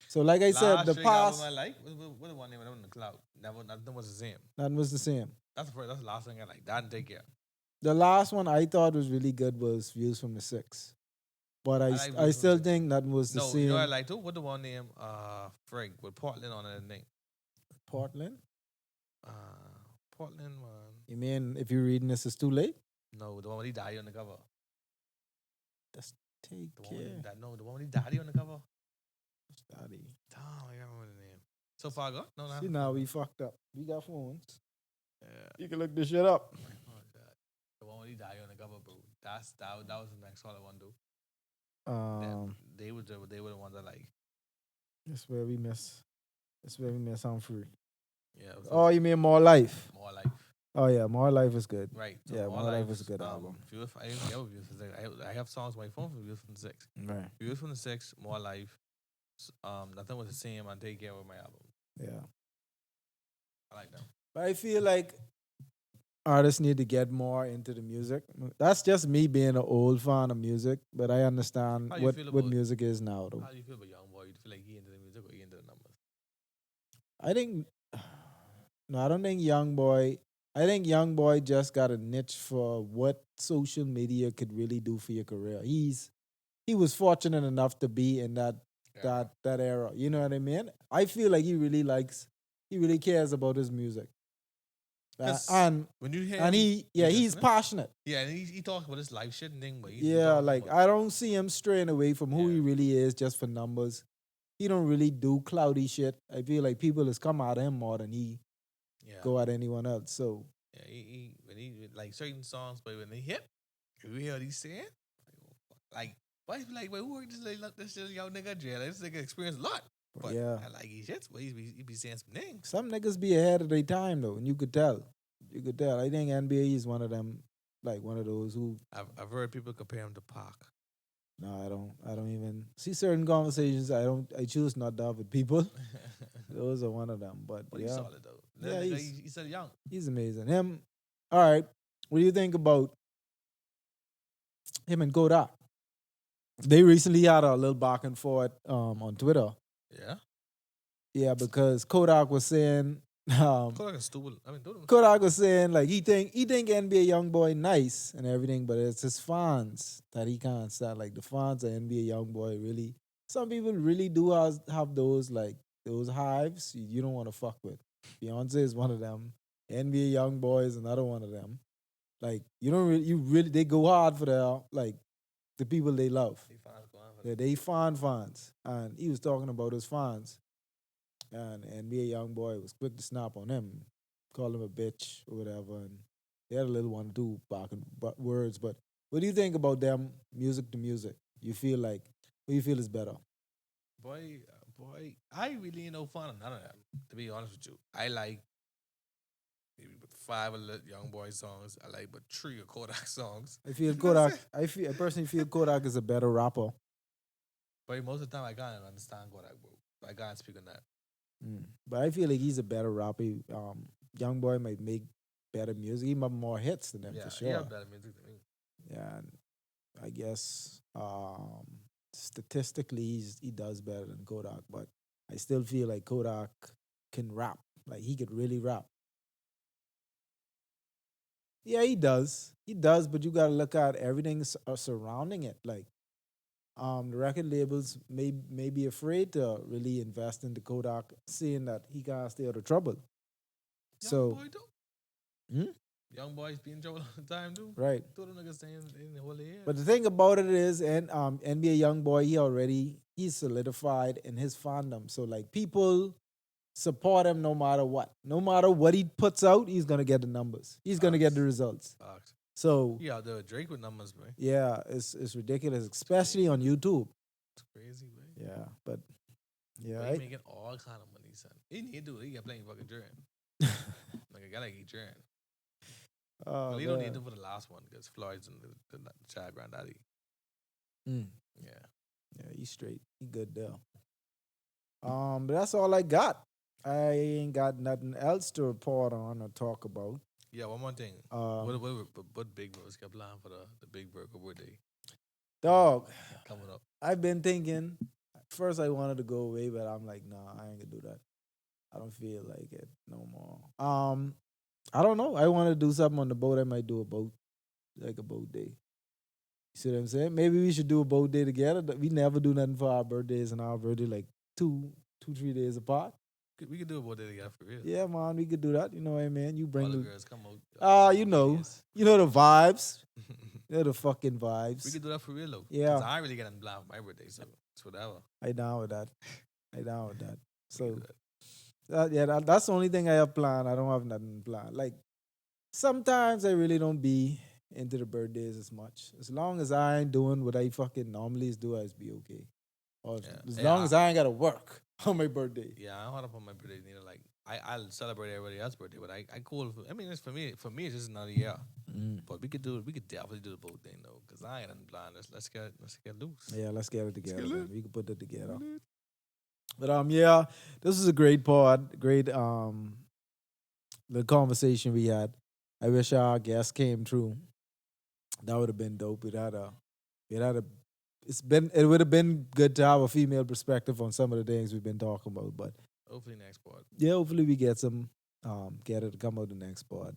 Speaker 1: So like I said,
Speaker 2: Last
Speaker 1: the
Speaker 2: Drake album
Speaker 1: past
Speaker 2: I like, what the one name in the cloud? Nothing was the same.
Speaker 1: that was the same.
Speaker 2: That's the last thing I like. That and Take Care.
Speaker 1: The last one I thought was really good was Views from the Six. But
Speaker 2: I like
Speaker 1: I
Speaker 2: Views from
Speaker 1: still
Speaker 2: the
Speaker 1: think that was the
Speaker 2: No,
Speaker 1: same.
Speaker 2: you know what I like too? What the one name? Frank with Portland on it name.
Speaker 1: Portland?
Speaker 2: Portland one.
Speaker 1: You mean if you're reading this, it's too late?
Speaker 2: No, the one with he died on the cover.
Speaker 1: That's Take
Speaker 2: The
Speaker 1: Care.
Speaker 2: the one with he died on the cover.
Speaker 1: Study.
Speaker 2: Damn, I can't remember the name. So far, go? No,
Speaker 1: See, now we fucked up. We got phones.
Speaker 2: Yeah.
Speaker 1: You can look this shit up.
Speaker 2: Oh, God. The one with he died on the cover, bro. That was the next solid one, dude. They were the ones that like.
Speaker 1: That's where we miss. That's where we miss Humphrey.
Speaker 2: Yeah.
Speaker 1: Oh, you mean More Life?
Speaker 2: More Life.
Speaker 1: Oh yeah, More Life is good.
Speaker 2: Right.
Speaker 1: Yeah, More Life is a good album.
Speaker 2: I have songs on my phone from Views from the Six.
Speaker 1: Right.
Speaker 2: Views from the Six, More Life. Nothing was the same. I Take Care with my album.
Speaker 1: Yeah.
Speaker 2: I like them.
Speaker 1: But I feel like artists need to get more into the music. That's just me being an old fan of music, but I understand
Speaker 2: How you
Speaker 1: what
Speaker 2: feel
Speaker 1: what
Speaker 2: about-
Speaker 1: music is now though.
Speaker 2: How do you feel about Young Boy? You feel like he into the music or he into the numbers?
Speaker 1: I think no, I don't think Young Boy. I think Young Boy just got a niche for what social media could really do for your career. He was fortunate enough to be in that era. You know what I mean? I feel like he really cares about his music.
Speaker 2: Because
Speaker 1: And
Speaker 2: when you hear
Speaker 1: and
Speaker 2: him,
Speaker 1: he's passionate.
Speaker 2: Yeah, and he talks about his life shit and thing, but he
Speaker 1: Yeah,
Speaker 2: talking
Speaker 1: like
Speaker 2: about,
Speaker 1: I don't see him straying away from who he
Speaker 2: yeah,
Speaker 1: really is just for numbers. He don't really do cloudy shit. I feel like people has come out of him more than he
Speaker 2: yeah,
Speaker 1: go at anyone else. So
Speaker 2: yeah. He when he like certain songs, but when they hit, you hear what he's saying, like, why he be like, wait, who are this young nigga jail? This nigga experienced a lot, but
Speaker 1: yeah,
Speaker 2: I like his shits, but he be saying some things.
Speaker 1: some niggas be ahead of their time though, and you could tell. You could tell. I think NBA is one of them, like one of those who.
Speaker 2: I've heard people compare him to Pac.
Speaker 1: No, I don't. I don't even see certain conversations. I don't. I choose not to have with people. Those are one of them. But
Speaker 2: But he's
Speaker 1: yeah,
Speaker 2: solid though. That
Speaker 1: yeah,
Speaker 2: nigga, he's still young.
Speaker 1: he's amazing. Him. All right. What do you think about him and Kodak? They recently had a little back and forth on Twitter.
Speaker 2: Yeah,
Speaker 1: Yeah, because Kodak was saying
Speaker 2: Kodak is stupid. I mean, don't.
Speaker 1: Kodak was saying like he think NBA young boy nice and everything, but it's his fans that he can't stand. Like the fans of NBA young boy really. Some people really do have those like those hives you don't want to fuck with. Beyonce is one of them. NBA young boy is another one of them. Like you really they go hard for their like the people they love.
Speaker 2: He fans going for
Speaker 1: Yeah, they fans, and he was talking about his fans, and me a young boy was quick to snap on him, call him a bitch or whatever, and they had a little one too back in words. But what do you think about them music to music? You feel like what do you feel is better?
Speaker 2: boy. I really ain't no fan of none of them. To be honest with you, I like maybe but 5 of the Young Boy songs. I like but 3 of Kodak songs.
Speaker 1: I feel Kodak. I personally feel Kodak is a better rapper.
Speaker 2: But most of the time, I can't understand Kodak, bro. I can't speak on that.
Speaker 1: But I feel like he's a better rapper. Young boy might make better music. He might have more hits than them
Speaker 2: Yeah,
Speaker 1: for
Speaker 2: he have
Speaker 1: sure.
Speaker 2: better music than me.
Speaker 1: Yeah, and I guess statistically he does better than Kodak, but I still feel like Kodak can rap. Like he could really rap. Yeah, he does. He does, but you gotta look at everything surrounding it. Like the record labels may be afraid to really invest into Kodak, seeing that he can't stay out of trouble.
Speaker 2: Young
Speaker 1: So,
Speaker 2: boy, though.
Speaker 1: hmm?
Speaker 2: Young boys be in trouble all the time, dude.
Speaker 1: Right.
Speaker 2: Two of them niggas staying in the whole year.
Speaker 1: But the thing about it is, and NBA YoungBoy, he's solidified in his fandom. So like people support him no matter what. No matter what he puts out, he's gonna get the numbers. He's gonna get the results.
Speaker 2: Facts.
Speaker 1: So
Speaker 2: He out there with Drake with numbers, man.
Speaker 1: yeah, it's ridiculous, especially on YouTube.
Speaker 2: It's crazy, man.
Speaker 1: Yeah, but yeah,
Speaker 2: But he making all kind of money, son. He need to do it. He got playing fucking Jordan. Like, I gotta get Jordan.
Speaker 1: oh,
Speaker 2: Well, he don't
Speaker 1: man.
Speaker 2: need to for the last one because Floyd's in the child granddaddy.
Speaker 1: Mm.
Speaker 2: Yeah.
Speaker 1: Yeah, he's straight. He good there. But that's all I got. I ain't got nothing else to report on or talk about.
Speaker 2: Yeah, one more thing.
Speaker 1: Um,
Speaker 2: What Big Bro's got planned for the Big Burger birthday
Speaker 1: Dog,
Speaker 2: coming up?
Speaker 1: I've been thinking. First, I wanted to go away, but I'm like, nah, I ain't gonna do that. I don't feel like it no more. I don't know. I want to do something on the boat. I might do a boat, like a boat day. You see what I'm saying? Maybe we should do a boat day together. We never do nothing for our birthdays, and our birthday like 3 days apart.
Speaker 2: We could do a birthday together for real.
Speaker 1: Yeah, man, we could do that. You know what I mean? You
Speaker 2: All
Speaker 1: bring
Speaker 2: the
Speaker 1: the
Speaker 2: girls come out.
Speaker 1: you know the vibes. You know the fucking vibes.
Speaker 2: We could do that for real though.
Speaker 1: Yeah.
Speaker 2: 'Cause I ain't really getting planned for my birthday, so it's whatever.
Speaker 1: I down with that. I down with that.
Speaker 2: We
Speaker 1: So
Speaker 2: could do that.
Speaker 1: that's the only thing I have planned. I don't have nothing planned. Like sometimes I really don't be into the birthdays as much. As long as I ain't doing what I fucking normally do, I'd be okay. Or as long as I ain't gotta work on my birthday.
Speaker 2: Yeah, I don't want to put my birthday neither. Like I'll celebrate everybody else's birthday, but I cool. I mean, it's for me. For me, it's just another year. But we could do it. We could definitely do the boat thing though, because I ain't nothing blind. Let's get loose.
Speaker 1: Yeah, let's get it together.
Speaker 2: get
Speaker 1: Man.
Speaker 2: lit.
Speaker 1: We can put it together. But yeah, this was a great pod. Great the conversation we had. I wish our guest came through. That would have been dope. It would have been good to have a female perspective on some of the things we've been talking about. But
Speaker 2: Hopefully next part.
Speaker 1: yeah, hopefully we get get it to come out the next pod.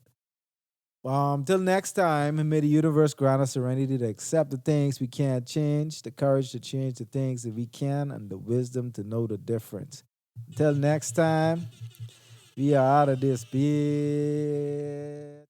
Speaker 1: Till next time, may the universe grant us serenity to accept the things we can't change, the courage to change the things that we can, and the wisdom to know the difference. Till next time, We are out of this bitch.